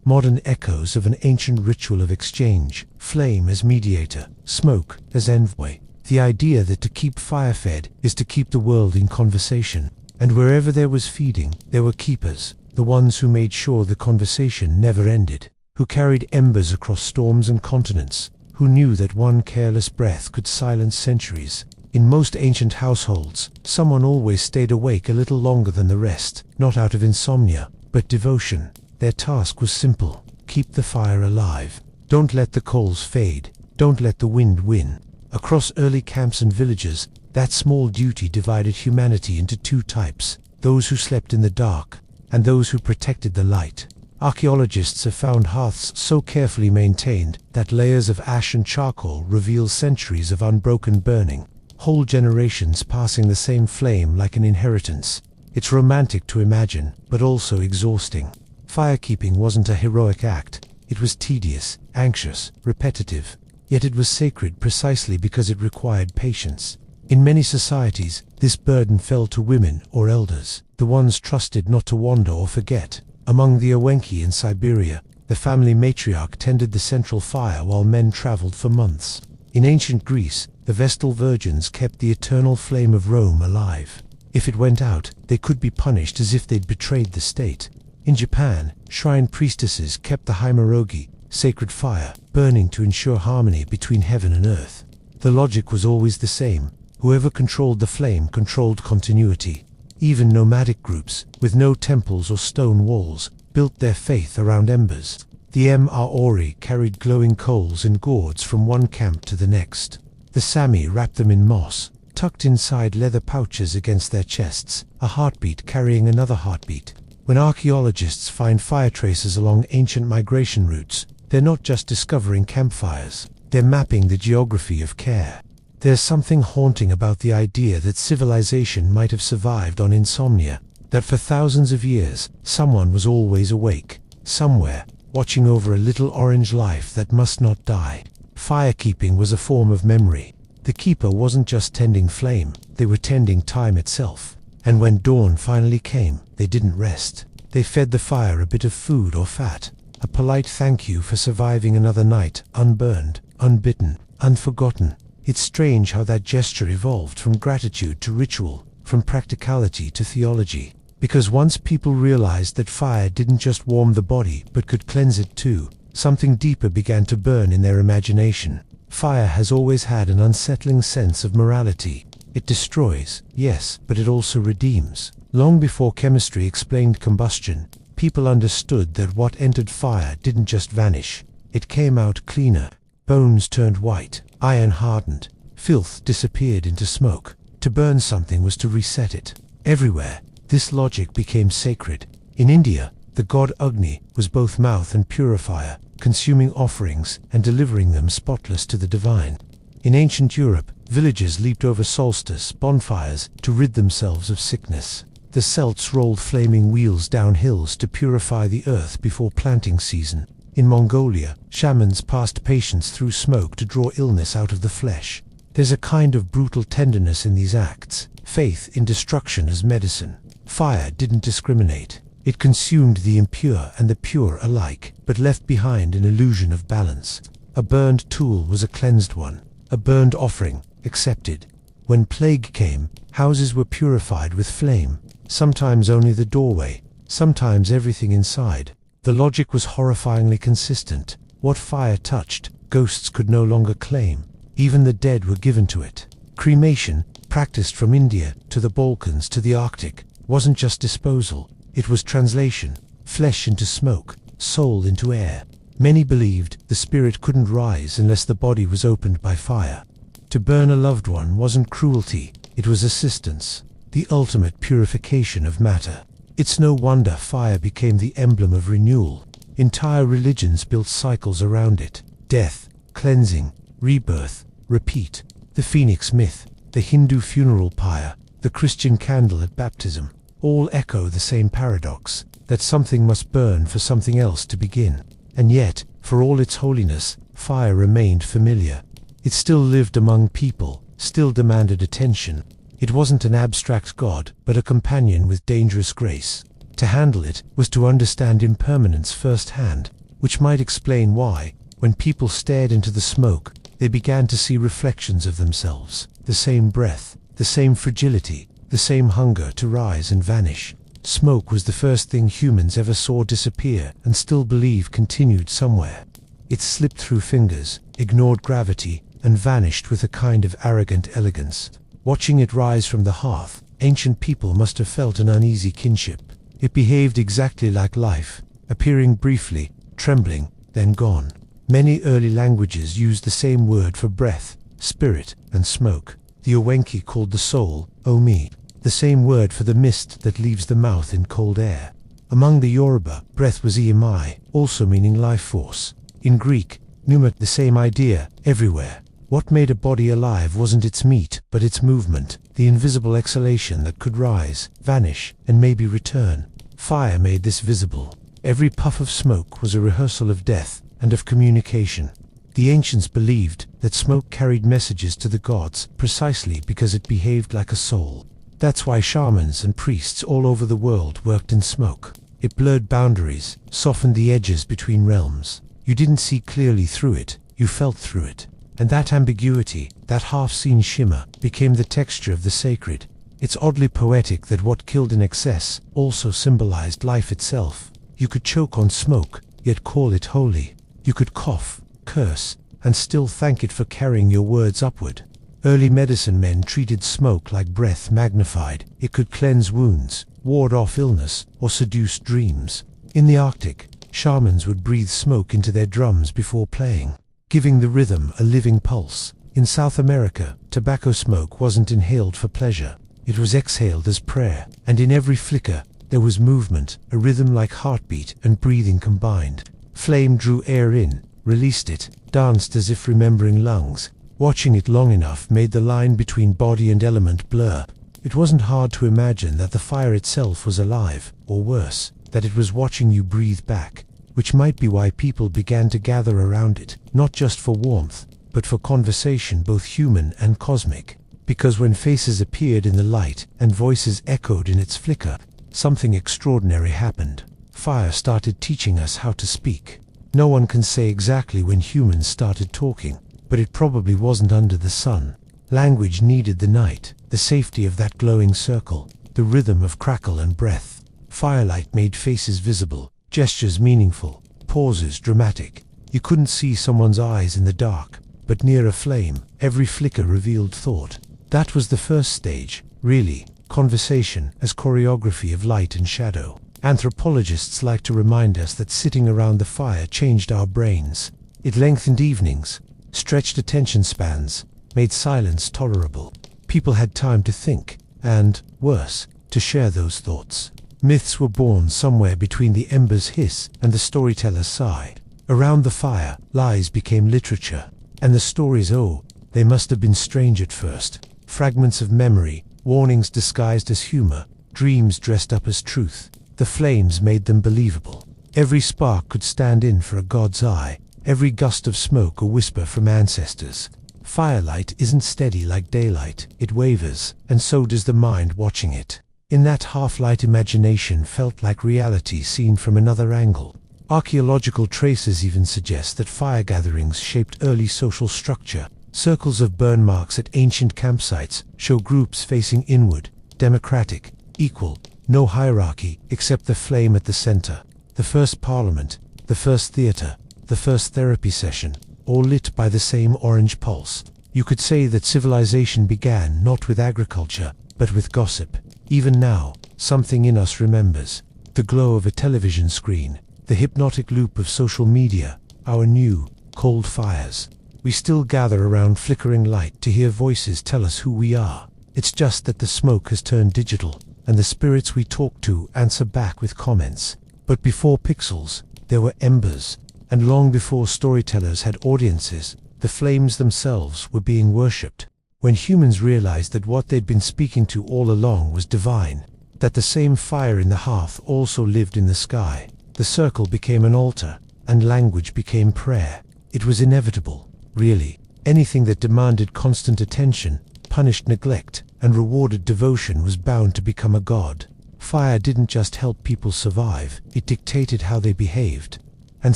modern echoes of an ancient ritual of exchange, flame as mediator, smoke as envoy. The idea that to keep fire fed is to keep the world in conversation. And wherever there was feeding, there were keepers, the ones who made sure the conversation never ended, who carried embers across storms and continents, who knew that one careless breath could silence centuries. In most ancient households, someone always stayed awake a little longer than the rest, not out of insomnia, but devotion. Their task was simple: keep the fire alive. Don't let the coals fade. Don't let the wind win. Across early camps and villages, that small duty divided humanity into two types: those who slept in the dark, and those who protected the light. Archaeologists have found hearths so carefully maintained that layers of ash and charcoal reveal centuries of unbroken burning, whole generations passing the same flame like an inheritance. It's romantic to imagine, but also exhausting. Firekeeping wasn't a heroic act. It was tedious, anxious, repetitive. Yet it was sacred precisely because it required patience. In many societies, this burden fell to women or elders, the ones trusted not to wander or forget. Among the Awenki in Siberia, the family matriarch tended the central fire while men traveled for months. In ancient Greece, the Vestal virgins kept the eternal flame of Rome alive. If it went out, they could be punished as if they'd betrayed the state. In Japan, shrine priestesses kept the haimarogi, sacred fire, burning to ensure harmony between heaven and earth. The logic was always the same: whoever controlled the flame controlled continuity. Even nomadic groups, with no temples or stone walls, built their faith around embers. The Maori carried glowing coals in gourds from one camp to the next. The Sami wrapped them in moss, tucked inside leather pouches against their chests, a heartbeat carrying another heartbeat. When archaeologists find fire traces along ancient migration routes, they're not just discovering campfires, they're mapping the geography of care. There's something haunting about the idea that civilization might have survived on insomnia, that for thousands of years, someone was always awake, somewhere, watching over a little orange life that must not die. Firekeeping was a form of memory. The keeper wasn't just tending flame, they were tending time itself. And when dawn finally came, they didn't rest. They fed the fire a bit of food or fat, a polite thank you for surviving another night, unburned, unbitten, unforgotten. It's strange how that gesture evolved from gratitude to ritual, from practicality to theology. Because once people realized that fire didn't just warm the body but could cleanse it too, something deeper began to burn in their imagination. Fire has always had an unsettling sense of morality. It destroys, yes, but it also redeems. Long before chemistry explained combustion, people understood that what entered fire didn't just vanish. It came out cleaner. Bones turned white, iron hardened, filth disappeared into smoke. To burn something was to reset it. Everywhere, this logic became sacred. In India, the god Agni was both mouth and purifier, consuming offerings and delivering them spotless to the divine. In ancient Europe, villagers leaped over solstice bonfires to rid themselves of sickness. The Celts rolled flaming wheels down hills to purify the earth before planting season. In Mongolia, shamans passed patients through smoke to draw illness out of the flesh. There's a kind of brutal tenderness in these acts, faith in destruction as medicine. Fire didn't discriminate. It consumed the impure and the pure alike, but left behind an illusion of balance. A burned tool was a cleansed one, a burned offering, accepted. When plague came, houses were purified with flame, sometimes only the doorway, sometimes everything inside. The logic was horrifyingly consistent. What fire touched, ghosts could no longer claim. Even the dead were given to it. Cremation, practiced from India to the Balkans to the Arctic, wasn't just disposal, it was translation. Flesh into smoke, soul into air. Many believed the spirit couldn't rise unless the body was opened by fire. To burn a loved one wasn't cruelty, it was assistance, the ultimate purification of matter. It's no wonder fire became the emblem of renewal. Entire religions built cycles around it. Death, cleansing, rebirth, repeat. The phoenix myth, the Hindu funeral pyre, the Christian candle at baptism, all echo the same paradox, that something must burn for something else to begin. And yet, for all its holiness, fire remained familiar. It still lived among people, still demanded attention. It wasn't an abstract god, but a companion with dangerous grace. To handle it was to understand impermanence firsthand, which might explain why, when people stared into the smoke, they began to see reflections of themselves. The same breath, the same fragility, the same hunger to rise and vanish. Smoke was the first thing humans ever saw disappear and still believe continued somewhere. It slipped through fingers, ignored gravity, and vanished with a kind of arrogant elegance. Watching it rise from the hearth, ancient people must have felt an uneasy kinship. It behaved exactly like life, appearing briefly, trembling, then gone. Many early languages used the same word for breath, spirit, and smoke. The Owenki called the soul, Omi, the same word for the mist that leaves the mouth in cold air. Among the Yoruba, breath was Iamai, also meaning life force. In Greek, pneuma, the same idea, everywhere. What made a body alive wasn't its meat, but its movement, the invisible exhalation that could rise, vanish, and maybe return. Fire made this visible. Every puff of smoke was a rehearsal of death and of communication. The ancients believed that smoke carried messages to the gods precisely because it behaved like a soul. That's why shamans and priests all over the world worked in smoke. It blurred boundaries, softened the edges between realms. You didn't see clearly through it, you felt through it. And that ambiguity, that half-seen shimmer, became the texture of the sacred. It's oddly poetic that what killed in excess also symbolized life itself. You could choke on smoke, yet call it holy. You could cough, curse, and still thank it for carrying your words upward. Early medicine men treated smoke like breath magnified. It could cleanse wounds, ward off illness, or seduce dreams. In the Arctic, shamans would breathe smoke into their drums before playing, giving the rhythm a living pulse. In South America, tobacco smoke wasn't inhaled for pleasure. It was exhaled as prayer, and in every flicker, there was movement, a rhythm like heartbeat and breathing combined. Flame drew air in, released it, danced as if remembering lungs. Watching it long enough made the line between body and element blur. It wasn't hard to imagine that the fire itself was alive, or worse, that it was watching you breathe back. Which might be why people began to gather around it, not just for warmth, but for conversation both human and cosmic. Because when faces appeared in the light and voices echoed in its flicker, something extraordinary happened. Fire started teaching us how to speak. No one can say exactly when humans started talking, but it probably wasn't under the sun. Language needed the night, the safety of that glowing circle, the rhythm of crackle and breath. Firelight made faces visible, gestures meaningful, pauses dramatic. You couldn't see someone's eyes in the dark, but near a flame, every flicker revealed thought. That was the first stage, really, conversation as choreography of light and shadow. Anthropologists like to remind us that sitting around the fire changed our brains. It lengthened evenings, stretched attention spans, made silence tolerable. People had time to think, and, worse, to share those thoughts. Myths were born somewhere between the ember's hiss and the storyteller's sigh. Around the fire, lies became literature. And the stories, oh, they must have been strange at first. Fragments of memory, warnings disguised as humor, dreams dressed up as truth. The flames made them believable. Every spark could stand in for a god's eye, every gust of smoke a whisper from ancestors. Firelight isn't steady like daylight, it wavers, and so does the mind watching it. In that half-light, imagination felt like reality seen from another angle. Archaeological traces even suggest that fire gatherings shaped early social structure. Circles of burn marks at ancient campsites show groups facing inward, democratic, equal, no hierarchy except the flame at the center. The first parliament, the first theater, the first therapy session, all lit by the same orange pulse. You could say that civilization began not with agriculture, but with gossip. Even now, something in us remembers. The glow of a television screen, the hypnotic loop of social media, our new, cold fires. We still gather around flickering light to hear voices tell us who we are. It's just that the smoke has turned digital, and the spirits we talk to answer back with comments. But before pixels, there were embers, and long before storytellers had audiences, the flames themselves were being worshipped. When humans realized that what they'd been speaking to all along was divine, that the same fire in the hearth also lived in the sky, the circle became an altar, and language became prayer. It was inevitable. Really, anything that demanded constant attention, punished neglect, and rewarded devotion was bound to become a god. Fire didn't just help people survive, it dictated how they behaved. And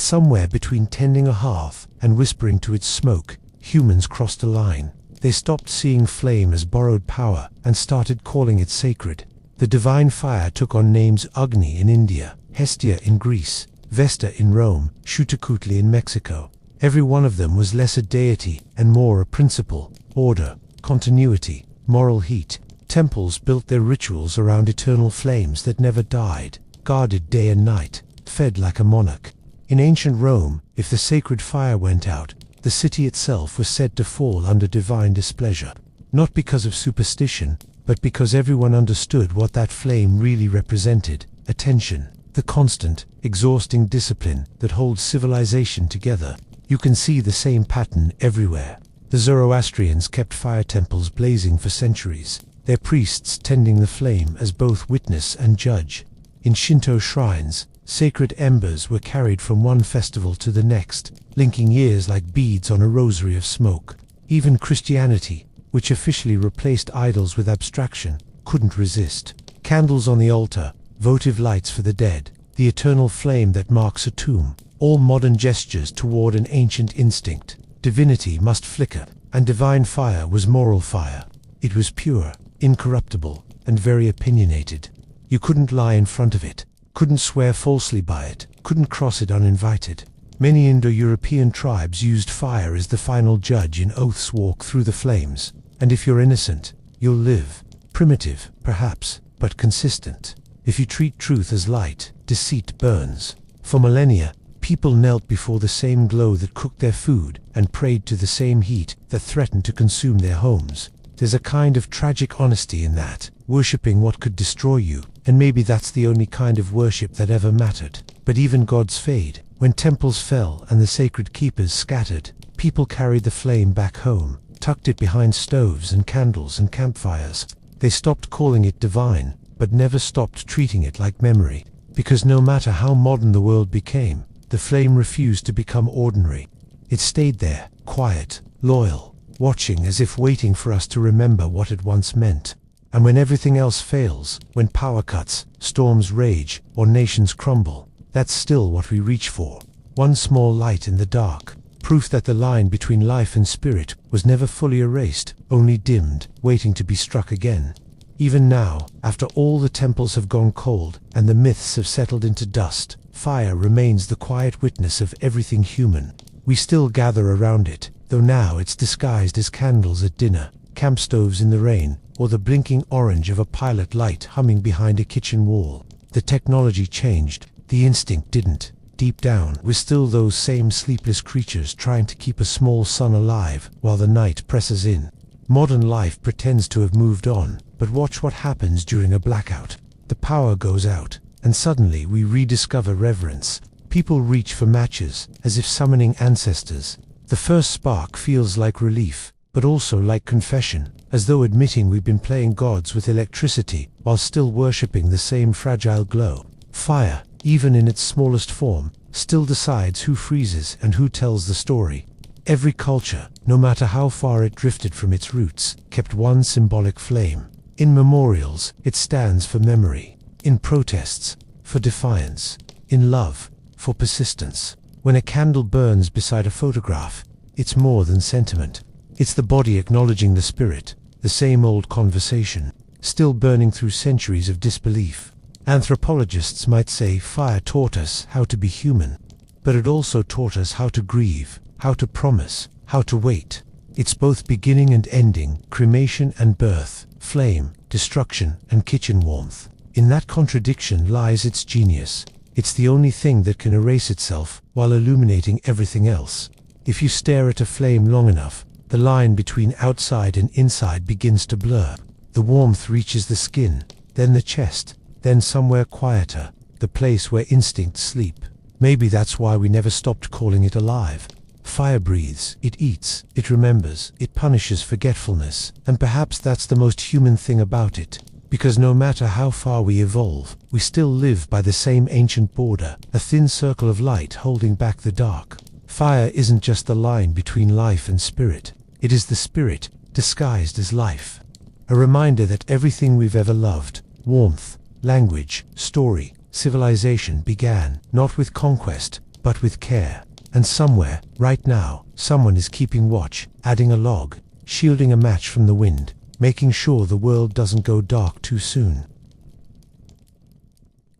somewhere between tending a hearth and whispering to its smoke, humans crossed a line. They stopped seeing flame as borrowed power and started calling it sacred. The divine fire took on names: Agni in India, Hestia in Greece, Vesta in Rome, Xuchitl in Mexico. Every one of them was less a deity and more a principle, order, continuity, moral heat. Temples built their rituals around eternal flames that never died, guarded day and night, fed like a monarch. In ancient Rome, if the sacred fire went out, the city itself was said to fall under divine displeasure. Not because of superstition, but because everyone understood what that flame really represented: attention, the constant, exhausting discipline that holds civilization together. You can see the same pattern everywhere. The Zoroastrians kept fire temples blazing for centuries, their priests tending the flame as both witness and judge. In Shinto shrines, sacred embers were carried from one festival to the next, linking years like beads on a rosary of smoke. Even Christianity, which officially replaced idols with abstraction, couldn't resist. Candles on the altar, votive lights for the dead, the eternal flame that marks a tomb, all modern gestures toward an ancient instinct. Divinity must flicker, and divine fire was moral fire. It was pure, incorruptible, and very opinionated. You couldn't lie in front of it, couldn't swear falsely by it, couldn't cross it uninvited. Many Indo-European tribes used fire as the final judge in oaths: walk through the flames, and if you're innocent, you'll live. Primitive, perhaps, but consistent. If you treat truth as light, deceit burns. For millennia, people knelt before the same glow that cooked their food and prayed to the same heat that threatened to consume their homes. There's a kind of tragic honesty in that, worshipping what could destroy you, and maybe that's the only kind of worship that ever mattered. But even gods fade. When temples fell and the sacred keepers scattered, people carried the flame back home, tucked it behind stoves and candles and campfires. They stopped calling it divine, but never stopped treating it like memory. Because no matter how modern the world became, the flame refused to become ordinary. It stayed there, quiet, loyal, watching as if waiting for us to remember what it once meant. And when everything else fails, when power cuts, storms rage, or nations crumble, that's still what we reach for. One small light in the dark, proof that the line between life and spirit was never fully erased, only dimmed, waiting to be struck again. Even now, after all the temples have gone cold and the myths have settled into dust, fire remains the quiet witness of everything human. We still gather around it, though now it's disguised as candles at dinner, camp stoves in the rain, or the blinking orange of a pilot light humming behind a kitchen wall. The technology changed, the instinct didn't. Deep down, we're still those same sleepless creatures trying to keep a small sun alive while the night presses in. Modern life pretends to have moved on, but watch what happens during a blackout. The power goes out, and suddenly we rediscover reverence. People reach for matches, as if summoning ancestors. The first spark feels like relief, but also like confession, as though admitting we've been playing gods with electricity while still worshipping the same fragile glow. Fire, even in its smallest form, still decides who freezes and who tells the story. Every culture, no matter how far it drifted from its roots, kept one symbolic flame. In memorials, it stands for memory. In protests, for defiance. In love, for persistence. When a candle burns beside a photograph, it's more than sentiment. It's the body acknowledging the spirit, the same old conversation, still burning through centuries of disbelief. Anthropologists might say fire taught us how to be human, but it also taught us how to grieve, how to promise, how to wait. It's both beginning and ending, cremation and birth, flame, destruction and kitchen warmth. In that contradiction lies its genius. It's the only thing that can erase itself while illuminating everything else. If you stare at a flame long enough, the line between outside and inside begins to blur. The warmth reaches the skin, then the chest, then somewhere quieter, the place where instincts sleep. Maybe that's why we never stopped calling it alive. Fire breathes, it eats, it remembers, it punishes forgetfulness, and perhaps that's the most human thing about it. Because no matter how far we evolve, we still live by the same ancient border, a thin circle of light holding back the dark. Fire isn't just the line between life and spirit. It is the spirit, disguised as life. A reminder that everything we've ever loved, warmth, language, story, civilization began, not with conquest, but with care. And somewhere, right now, someone is keeping watch, adding a log, shielding a match from the wind, making sure the world doesn't go dark too soon.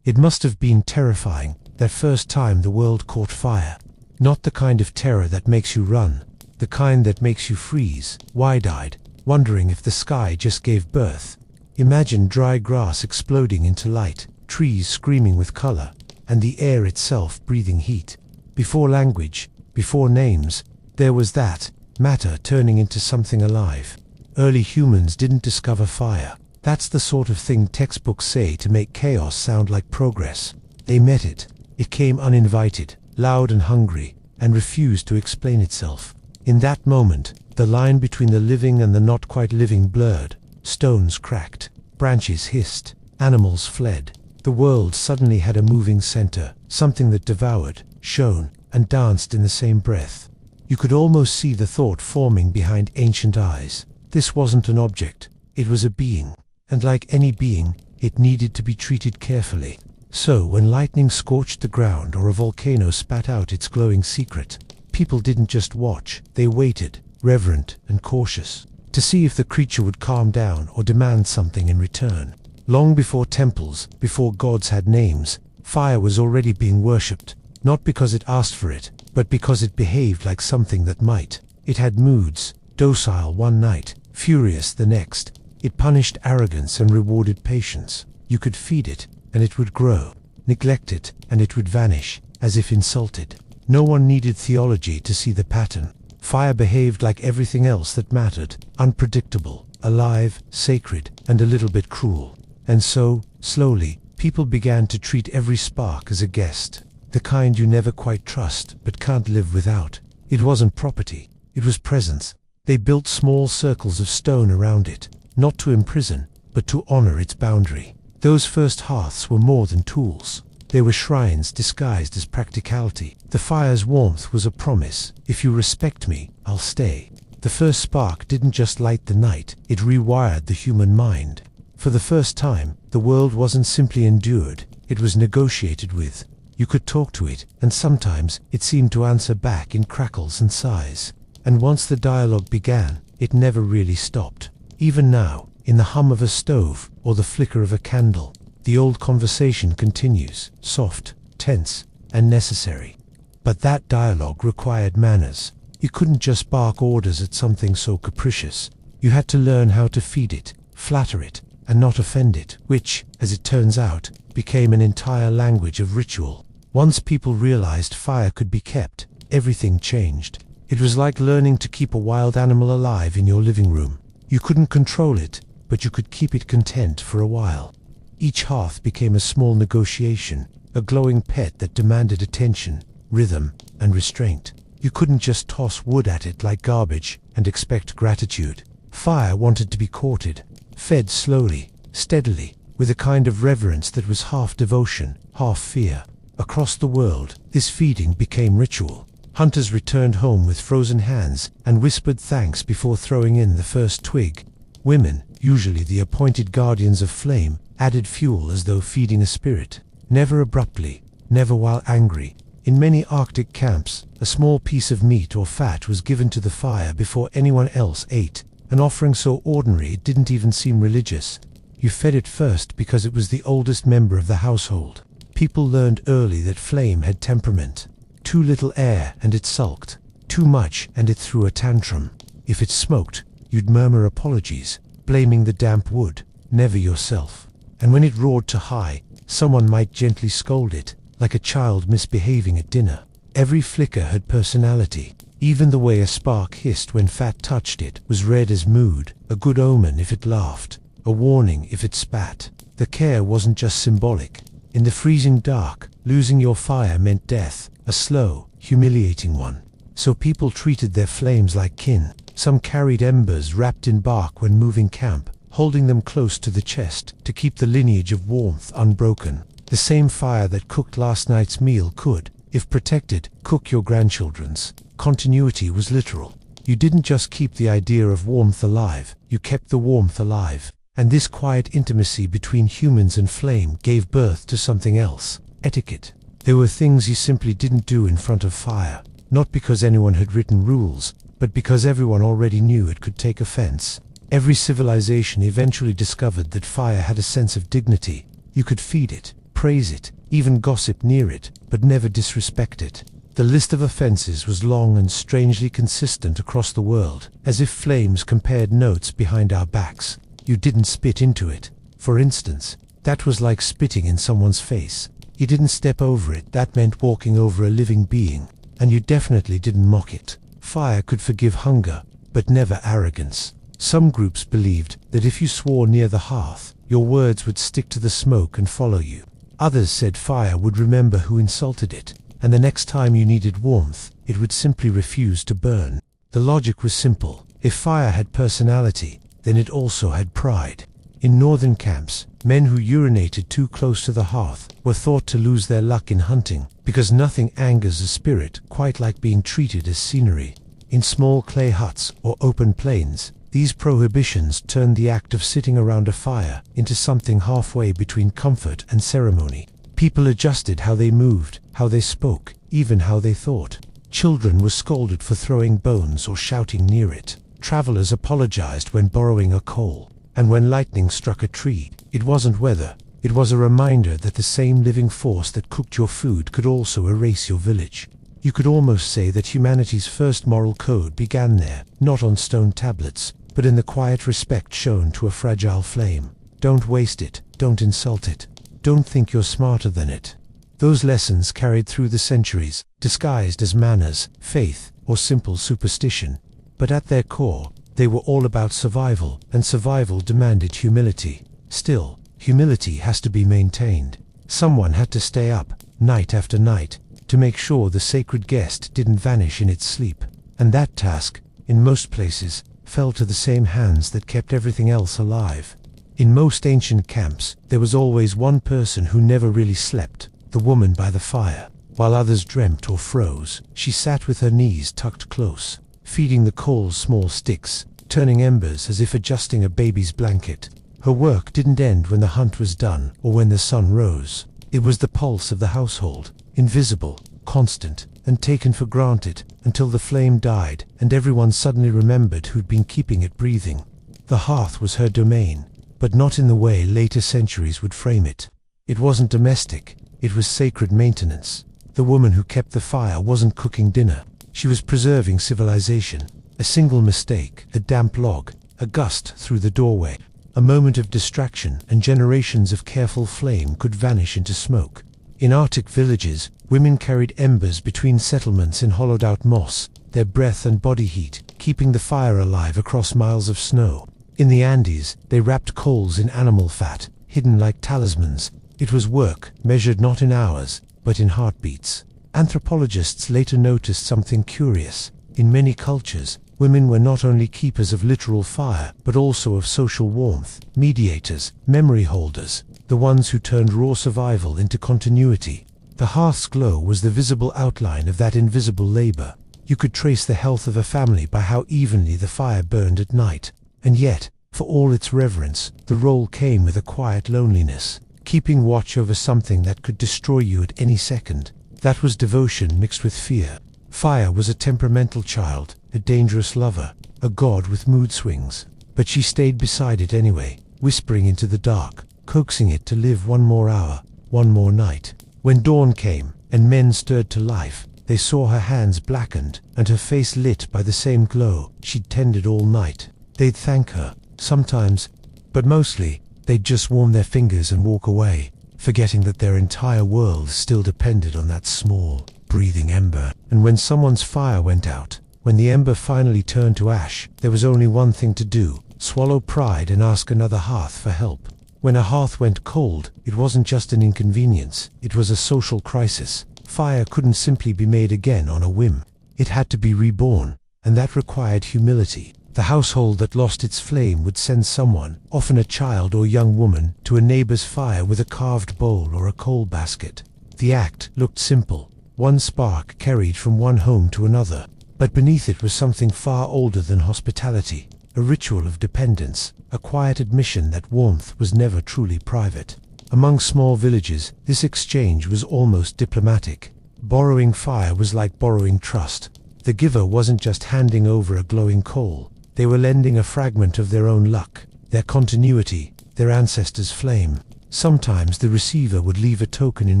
It must have been terrifying, that first time the world caught fire. Not the kind of terror that makes you run, the kind that makes you freeze, wide-eyed, wondering if the sky just gave birth. Imagine dry grass exploding into light, trees screaming with color, and the air itself breathing heat. Before language, before names, there was that, matter turning into something alive. Early humans didn't discover fire. That's the sort of thing textbooks say to make chaos sound like progress. They met it. It came uninvited, loud and hungry, and refused to explain itself. In that moment, the line between the living and the not quite living blurred. Stones cracked, branches hissed, animals fled. The world suddenly had a moving center, something that devoured, shone, and danced in the same breath. You could almost see the thought forming behind ancient eyes. This wasn't an object, it was a being, and like any being, it needed to be treated carefully. So when lightning scorched the ground or a volcano spat out its glowing secret, people didn't just watch, they waited, reverent and cautious, to see if the creature would calm down or demand something in return. Long before temples, before gods had names, fire was already being worshipped, not because it asked for it, but because it behaved like something that might. It had moods, docile one night, furious the next. It punished arrogance and rewarded patience. You could feed it, and it would grow. Neglect it, and it would vanish, as if insulted. No one needed theology to see the pattern. Fire behaved like everything else that mattered, unpredictable, alive, sacred, and a little bit cruel. And so, slowly, people began to treat every spark as a guest. The kind you never quite trust, but can't live without. It wasn't property, it was presence. They built small circles of stone around it, not to imprison, but to honor its boundary. Those first hearths were more than tools. They were shrines disguised as practicality. The fire's warmth was a promise. If you respect me, I'll stay. The first spark didn't just light the night, it rewired the human mind. For the first time, the world wasn't simply endured, it was negotiated with. You could talk to it, and sometimes it seemed to answer back in crackles and sighs. And once the dialogue began, it never really stopped. Even now, in the hum of a stove or the flicker of a candle, the old conversation continues, soft, tense, and necessary. But that dialogue required manners. You couldn't just bark orders at something so capricious. You had to learn how to feed it, flatter it, and not offend it, which, as it turns out, became an entire language of ritual. Once people realized fire could be kept, everything changed. It was like learning to keep a wild animal alive in your living room. You couldn't control it, but you could keep it content for a while. Each hearth became a small negotiation, a glowing pet that demanded attention, rhythm, and restraint. You couldn't just toss wood at it like garbage and expect gratitude. Fire wanted to be courted, fed slowly, steadily, with a kind of reverence that was half devotion, half fear. Across the world, this feeding became ritual. Hunters returned home with frozen hands and whispered thanks before throwing in the first twig. Women, usually the appointed guardians of flame, added fuel as though feeding a spirit. Never abruptly, never while angry. In many Arctic camps, a small piece of meat or fat was given to the fire before anyone else ate, an offering so ordinary it didn't even seem religious. You fed it first because it was the oldest member of the household. People learned early that flame had temperament. Too little air and it sulked. Too much and it threw a tantrum. If it smoked, you'd murmur apologies, blaming the damp wood, never yourself. And when it roared too high, someone might gently scold it, like a child misbehaving at dinner. Every flicker had personality. Even the way a spark hissed when fat touched it was read as mood, a good omen if it laughed, a warning if it spat. The care wasn't just symbolic. In the freezing dark, losing your fire meant death, a slow, humiliating one. So people treated their flames like kin. Some carried embers wrapped in bark when moving camp, holding them close to the chest to keep the lineage of warmth unbroken. The same fire that cooked last night's meal could, if protected, cook your grandchildren's. Continuity was literal. You didn't just keep the idea of warmth alive, you kept the warmth alive. And this quiet intimacy between humans and flame gave birth to something else: etiquette. There were things you simply didn't do in front of fire, not because anyone had written rules, but because everyone already knew it could take offense. Every civilization eventually discovered that fire had a sense of dignity. You could feed it, praise it, even gossip near it, but never disrespect it. The list of offenses was long and strangely consistent across the world, as if flames compared notes behind our backs. You didn't spit into it, for instance. That was like spitting in someone's face. You didn't step over it, that meant walking over a living being. And you definitely didn't mock it. Fire could forgive hunger, but never arrogance. Some groups believed that if you swore near the hearth, your words would stick to the smoke and follow you. Others said fire would remember who insulted it, and the next time you needed warmth, it would simply refuse to burn. The logic was simple. If fire had personality, then it also had pride. In northern camps, men who urinated too close to the hearth were thought to lose their luck in hunting, because nothing angers a spirit quite like being treated as scenery. In small clay huts or open plains, these prohibitions turned the act of sitting around a fire into something halfway between comfort and ceremony. People adjusted how they moved, how they spoke, even how they thought. Children were scolded for throwing bones or shouting near it. Travelers apologized when borrowing a coal. And when lightning struck a tree, it wasn't weather. It was a reminder that the same living force that cooked your food could also erase your village. You could almost say that humanity's first moral code began there, not on stone tablets, but in the quiet respect shown to a fragile flame. Don't waste it, don't insult it, don't think you're smarter than it. Those lessons carried through the centuries, disguised as manners, faith, or simple superstition. But at their core, they were all about survival, and survival demanded humility. Still, humility has to be maintained. Someone had to stay up, night after night, to make sure the sacred guest didn't vanish in its sleep. And that task, in most places, fell to the same hands that kept everything else alive. In most ancient camps, there was always one person who never really slept, the woman by the fire. While others dreamt or froze, she sat with her knees tucked close. feeding the coals small sticks, turning embers as if adjusting a baby's blanket. Her work didn't end when the hunt was done or when the sun rose. It was the pulse of the household, invisible, constant, and taken for granted until the flame died and everyone suddenly remembered who'd been keeping it breathing. The hearth was her domain, but not in the way later centuries would frame it. It wasn't domestic, it was sacred maintenance. The woman who kept the fire wasn't cooking dinner, she was preserving civilization. A single mistake, a damp log, a gust through the doorway, a moment of distraction, and generations of careful flame could vanish into smoke. In Arctic villages, women carried embers between settlements in hollowed-out moss, their breath and body heat keeping the fire alive across miles of snow. In the Andes, they wrapped coals in animal fat, hidden like talismans. It was work, measured not in hours, but in heartbeats. Anthropologists later noticed something curious. In many cultures, women were not only keepers of literal fire, but also of social warmth, mediators, memory holders, the ones who turned raw survival into continuity. The hearth's glow was the visible outline of that invisible labor. You could trace the health of a family by how evenly the fire burned at night. And yet, for all its reverence, the role came with a quiet loneliness, keeping watch over something that could destroy you at any second. That was devotion mixed with fear. Fire was a temperamental child, a dangerous lover, a god with mood swings. But she stayed beside it anyway, whispering into the dark, coaxing it to live one more hour, one more night. When dawn came, and men stirred to life, they saw her hands blackened, and her face lit by the same glow she'd tended all night. They'd thank her, sometimes, but mostly, they'd just warm their fingers and walk away, forgetting that their entire world still depended on that small, breathing ember. And when someone's fire went out, when the ember finally turned to ash, there was only one thing to do: swallow pride and ask another hearth for help. When a hearth went cold, it wasn't just an inconvenience, it was a social crisis. Fire couldn't simply be made again on a whim. It had to be reborn, and that required humility. The household that lost its flame would send someone, often a child or young woman, to a neighbor's fire with a carved bowl or a coal basket. The act looked simple, one spark carried from one home to another, but beneath it was something far older than hospitality, a ritual of dependence, a quiet admission that warmth was never truly private. Among small villages, this exchange was almost diplomatic. Borrowing fire was like borrowing trust. The giver wasn't just handing over a glowing coal. They were lending a fragment of their own luck, their continuity, their ancestors' flame. Sometimes the receiver would leave a token in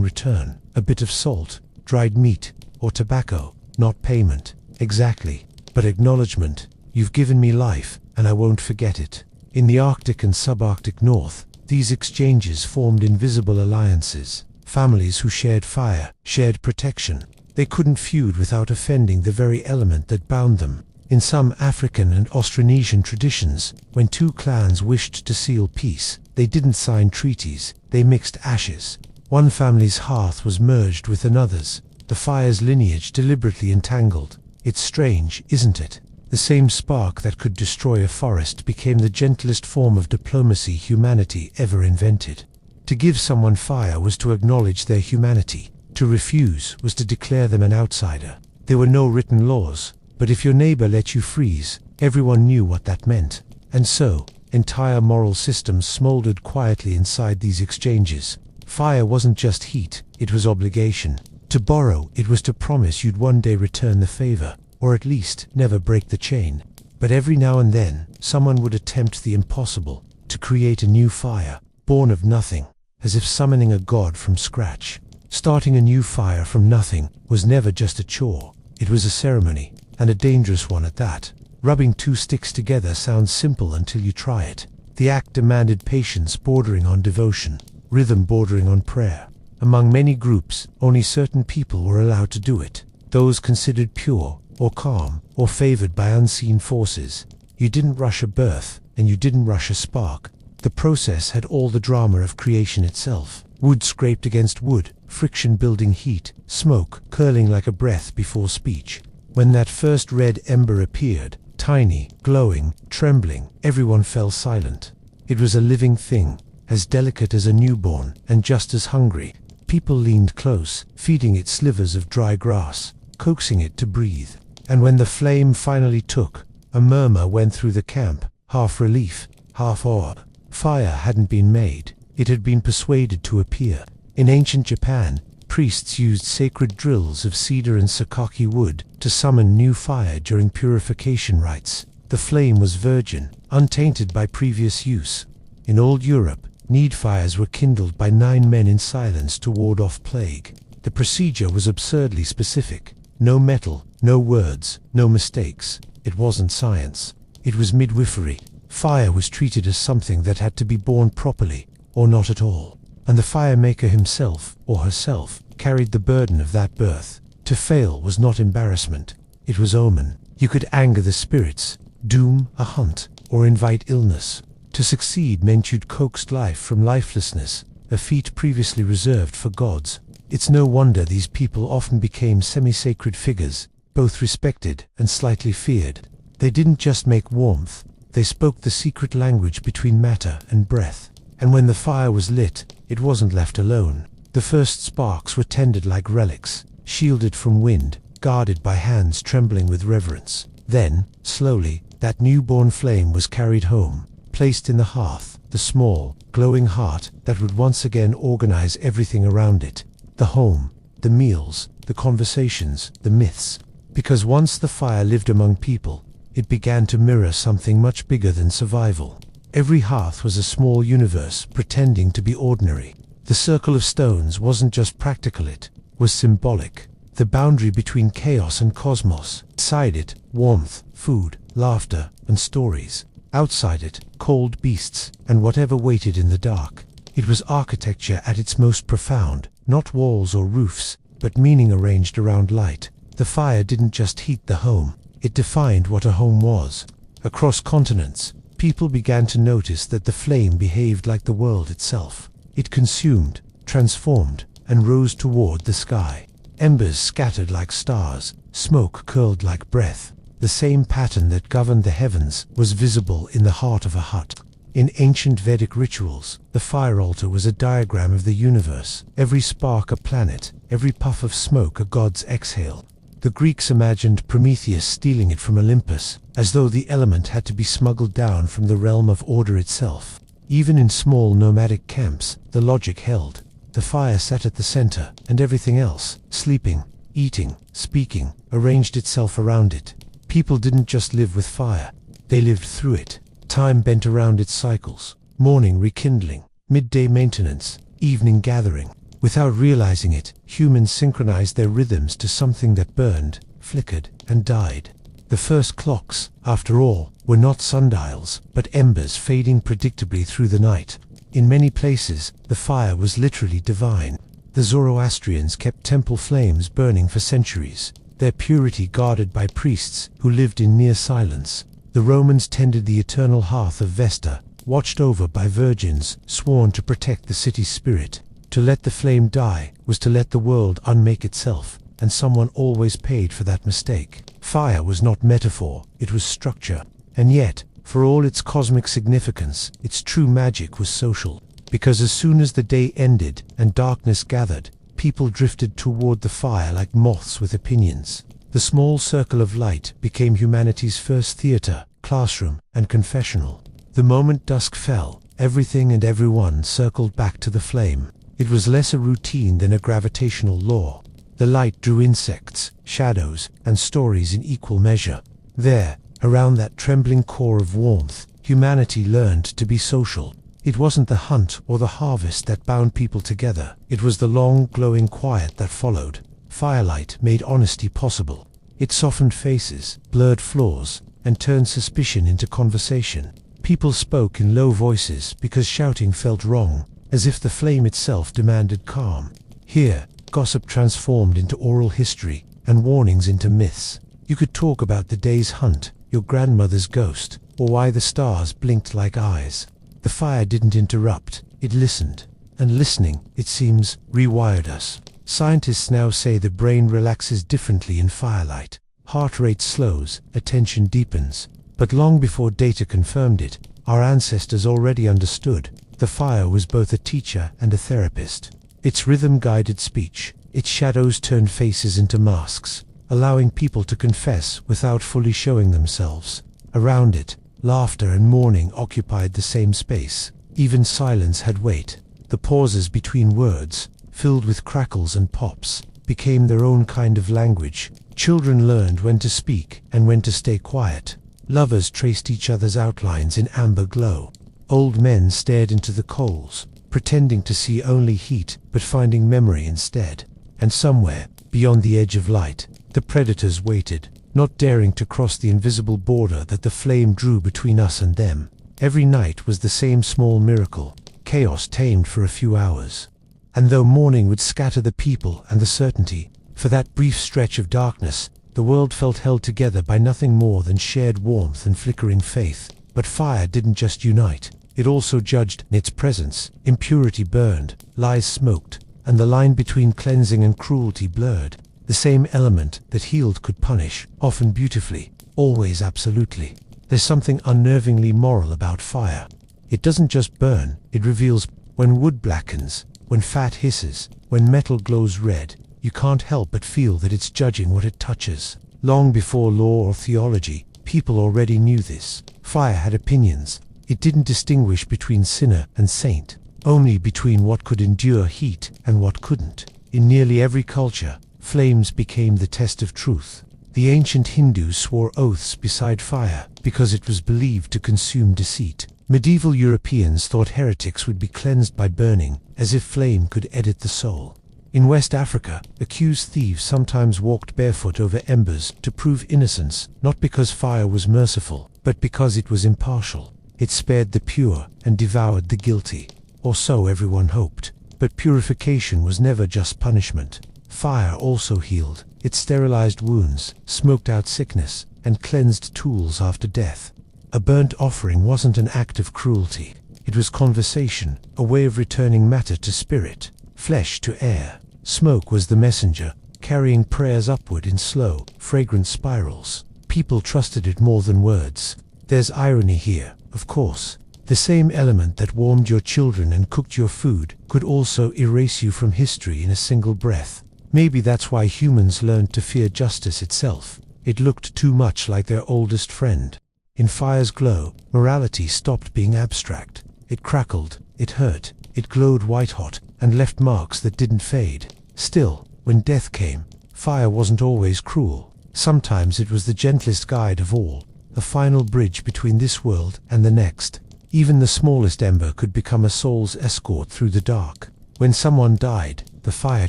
return, a bit of salt, dried meat, or tobacco. Not payment, exactly, but acknowledgement. You've given me life, and I won't forget it. In the Arctic and subarctic North, these exchanges formed invisible alliances. Families who shared fire, shared protection. They couldn't feud without offending the very element that bound them. In some African and Austronesian traditions, when two clans wished to seal peace, they didn't sign treaties, they mixed ashes. One family's hearth was merged with another's, the fire's lineage deliberately entangled. It's strange, isn't it? The same spark that could destroy a forest became the gentlest form of diplomacy humanity ever invented. To give someone fire was to acknowledge their humanity. To refuse was to declare them an outsider. There were no written laws, but if your neighbor let you freeze, everyone knew what that meant. And so, entire moral systems smoldered quietly inside these exchanges. Fire wasn't just heat, it was obligation. To borrow, it was to promise you'd one day return the favor, or at least never break the chain. But every now and then, someone would attempt the impossible, to create a new fire, born of nothing, as if summoning a god from scratch. Starting a new fire from nothing was never just a chore, it was a ceremony, and a dangerous one at that. Rubbing two sticks together sounds simple until you try it. The act demanded patience bordering on devotion, rhythm bordering on prayer. Among many groups, only certain people were allowed to do it, those considered pure, or calm, or favored by unseen forces. You didn't rush a birth, and you didn't rush a spark. The process had all the drama of creation itself. Wood scraped against wood, friction building heat, smoke curling like a breath before speech. When that first red ember appeared, tiny, glowing, trembling, everyone fell silent. It was a living thing, as delicate as a newborn, and just as hungry. People leaned close, feeding it slivers of dry grass, coaxing it to breathe. And when the flame finally took, a murmur went through the camp, half relief, half awe. Fire hadn't been made, it had been persuaded to appear. In ancient Japan, priests used sacred drills of cedar and sakaki wood to summon new fire during purification rites. The flame was virgin, untainted by previous use. In old Europe, need fires were kindled by 9 men in silence to ward off plague. The procedure was absurdly specific. No metal, no words, no mistakes. It wasn't science. It was midwifery. Fire was treated as something that had to be born properly, or not at all. And the fire maker himself, or herself, carried the burden of that birth. To fail was not embarrassment. It was omen. You could anger the spirits, doom a hunt, or invite illness. To succeed meant you'd coaxed life from lifelessness, a feat previously reserved for gods. It's no wonder these people often became semi-sacred figures, both respected and slightly feared. They didn't just make warmth, they spoke the secret language between matter and breath. And when the fire was lit, it wasn't left alone. The first sparks were tended like relics, shielded from wind, guarded by hands trembling with reverence. Then, slowly, that newborn flame was carried home, placed in the hearth, the small, glowing heart that would once again organize everything around it. The home, the meals, the conversations, the myths. Because once the fire lived among people, it began to mirror something much bigger than survival. Every hearth was a small universe pretending to be ordinary. The circle of stones wasn't just practical, it was symbolic. The boundary between chaos and cosmos. Inside it, warmth, food, laughter, and stories. Outside it, cold beasts, and whatever waited in the dark. It was architecture at its most profound, not walls or roofs, but meaning arranged around light. The fire didn't just heat the home, it defined what a home was. Across continents, people began to notice that the flame behaved like the world itself. It consumed, transformed, and rose toward the sky. Embers scattered like stars, smoke curled like breath. The same pattern that governed the heavens was visible in the heart of a hut. In ancient Vedic rituals, the fire altar was a diagram of the universe, every spark a planet, every puff of smoke a god's exhale. The Greeks imagined Prometheus stealing it from Olympus, as though the element had to be smuggled down from the realm of order itself. Even in small nomadic camps, the logic held. The fire sat at the center, and everything else, sleeping, eating, speaking, arranged itself around it. People didn't just live with fire, they lived through it. Time bent around its cycles, morning rekindling, midday maintenance, evening gathering. Without realizing it, humans synchronized their rhythms to something that burned, flickered, and died. The first clocks, after all, were not sundials, but embers fading predictably through the night. In many places, the fire was literally divine. The Zoroastrians kept temple flames burning for centuries, their purity guarded by priests who lived in near silence. The Romans tended the eternal hearth of Vesta, watched over by virgins sworn to protect the city's spirit. To let the flame die was to let the world unmake itself, and someone always paid for that mistake. Fire was not metaphor, it was structure. And yet, for all its cosmic significance, its true magic was social. Because as soon as the day ended and darkness gathered, people drifted toward the fire like moths with opinions. The small circle of light became humanity's first theater, classroom, and confessional. The moment dusk fell, everything and everyone circled back to the flame. It was less a routine than a gravitational law. The light drew insects, shadows, and stories in equal measure. There, around that trembling core of warmth, humanity learned to be social. It wasn't the hunt or the harvest that bound people together. It was the long, glowing quiet that followed. Firelight made honesty possible. It softened faces, blurred flaws, and turned suspicion into conversation. People spoke in low voices because shouting felt wrong, as if the flame itself demanded calm. Here, gossip transformed into oral history, and warnings into myths. You could talk about the day's hunt, your grandmother's ghost, or why the stars blinked like eyes. The fire didn't interrupt, it listened. And listening, it seems, rewired us. Scientists now say the brain relaxes differently in firelight. Heart rate slows, attention deepens. But long before data confirmed it, our ancestors already understood. The fire was both a teacher and a therapist. Its rhythm guided speech, its shadows turned faces into masks. allowing people to confess without fully showing themselves. Around it, laughter and mourning occupied the same space. Even silence had weight. The pauses between words, filled with crackles and pops, became their own kind of language. Children learned when to speak and when to stay quiet. Lovers traced each other's outlines in amber glow. Old men stared into the coals, pretending to see only heat but finding memory instead. And somewhere, beyond the edge of light, the predators waited, not daring to cross the invisible border that the flame drew between us and them. Every night was the same small miracle, chaos tamed for a few hours. And though morning would scatter the people and the certainty, for that brief stretch of darkness, the world felt held together by nothing more than shared warmth and flickering faith. But fire didn't just unite, it also judged. In its presence, impurity burned, lies smoked, and the line between cleansing and cruelty blurred. The same element that healed could punish, often beautifully, always absolutely. There's something unnervingly moral about fire. It doesn't just burn, it reveals. When wood blackens, when fat hisses, when metal glows red, you can't help but feel that it's judging what it touches. Long before law or theology, people already knew this. Fire had opinions. It didn't distinguish between sinner and saint, only between what could endure heat and what couldn't. In nearly every culture, flames became the test of truth. The ancient Hindus swore oaths beside fire because it was believed to consume deceit. Medieval Europeans thought heretics would be cleansed by burning, as if flame could edit the soul. In West Africa, accused thieves sometimes walked barefoot over embers to prove innocence, not because fire was merciful, but because it was impartial. It spared the pure and devoured the guilty. Or so everyone hoped. But purification was never just punishment. Fire also healed. It sterilized wounds, smoked out sickness, and cleansed tools after death. A burnt offering wasn't an act of cruelty. It was conversation, a way of returning matter to spirit, flesh to air. Smoke was the messenger, carrying prayers upward in slow, fragrant spirals. People trusted it more than words. There's irony here, of course. The same element that warmed your children and cooked your food could also erase you from history in a single breath. Maybe that's why humans learned to fear justice itself. It looked too much like their oldest friend. In fire's glow, morality stopped being abstract. It crackled, it hurt, it glowed white-hot, and left marks that didn't fade. Still, when death came, fire wasn't always cruel. Sometimes it was the gentlest guide of all, a final bridge between this world and the next. Even the smallest ember could become a soul's escort through the dark. When someone died, the fire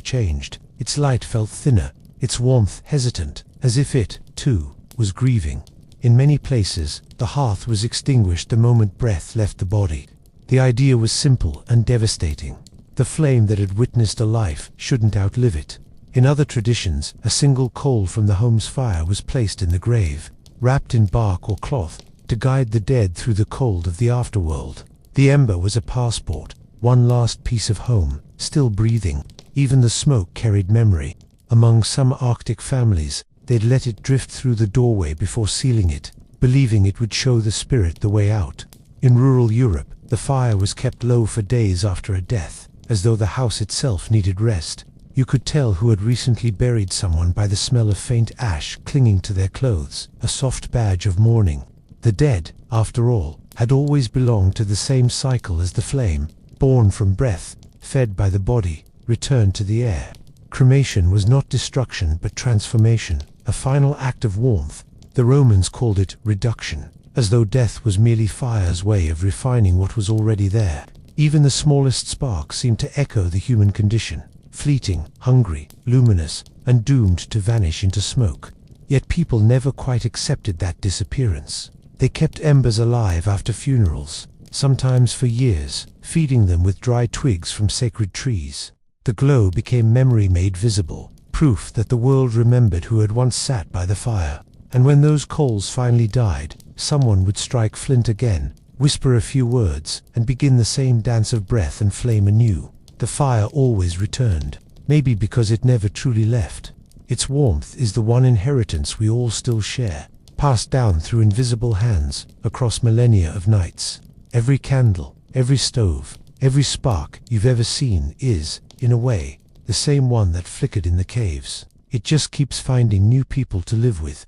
changed. Its light felt thinner, its warmth hesitant, as if it, too, was grieving. In many places, the hearth was extinguished the moment breath left the body. The idea was simple and devastating. The flame that had witnessed a life shouldn't outlive it. In other traditions, a single coal from the home's fire was placed in the grave, wrapped in bark or cloth, to guide the dead through the cold of the afterworld. The ember was a passport, one last piece of home, still breathing. Even the smoke carried memory. Among some Arctic families, they'd let it drift through the doorway before sealing it, believing it would show the spirit the way out. In rural Europe, the fire was kept low for days after a death, as though the house itself needed rest. You could tell who had recently buried someone by the smell of faint ash clinging to their clothes, a soft badge of mourning. The dead, after all, had always belonged to the same cycle as the flame, born from breath, fed by the body, returned to the air. Cremation was not destruction but transformation, a final act of warmth. The Romans called it reduction, as though death was merely fire's way of refining what was already there. Even the smallest spark seemed to echo the human condition, fleeting, hungry, luminous, and doomed to vanish into smoke. Yet people never quite accepted that disappearance. They kept embers alive after funerals, sometimes for years, feeding them with dry twigs from sacred trees. The glow became memory made visible, proof that the world remembered who had once sat by the fire. And when those coals finally died, someone would strike flint again, whisper a few words, and begin the same dance of breath and flame anew. The fire always returned, maybe because it never truly left. Its warmth is the one inheritance we all still share, passed down through invisible hands, across millennia of nights. Every candle, every stove, every spark you've ever seen is, in a way, the same one that flickered in the caves. It just keeps finding new people to live with.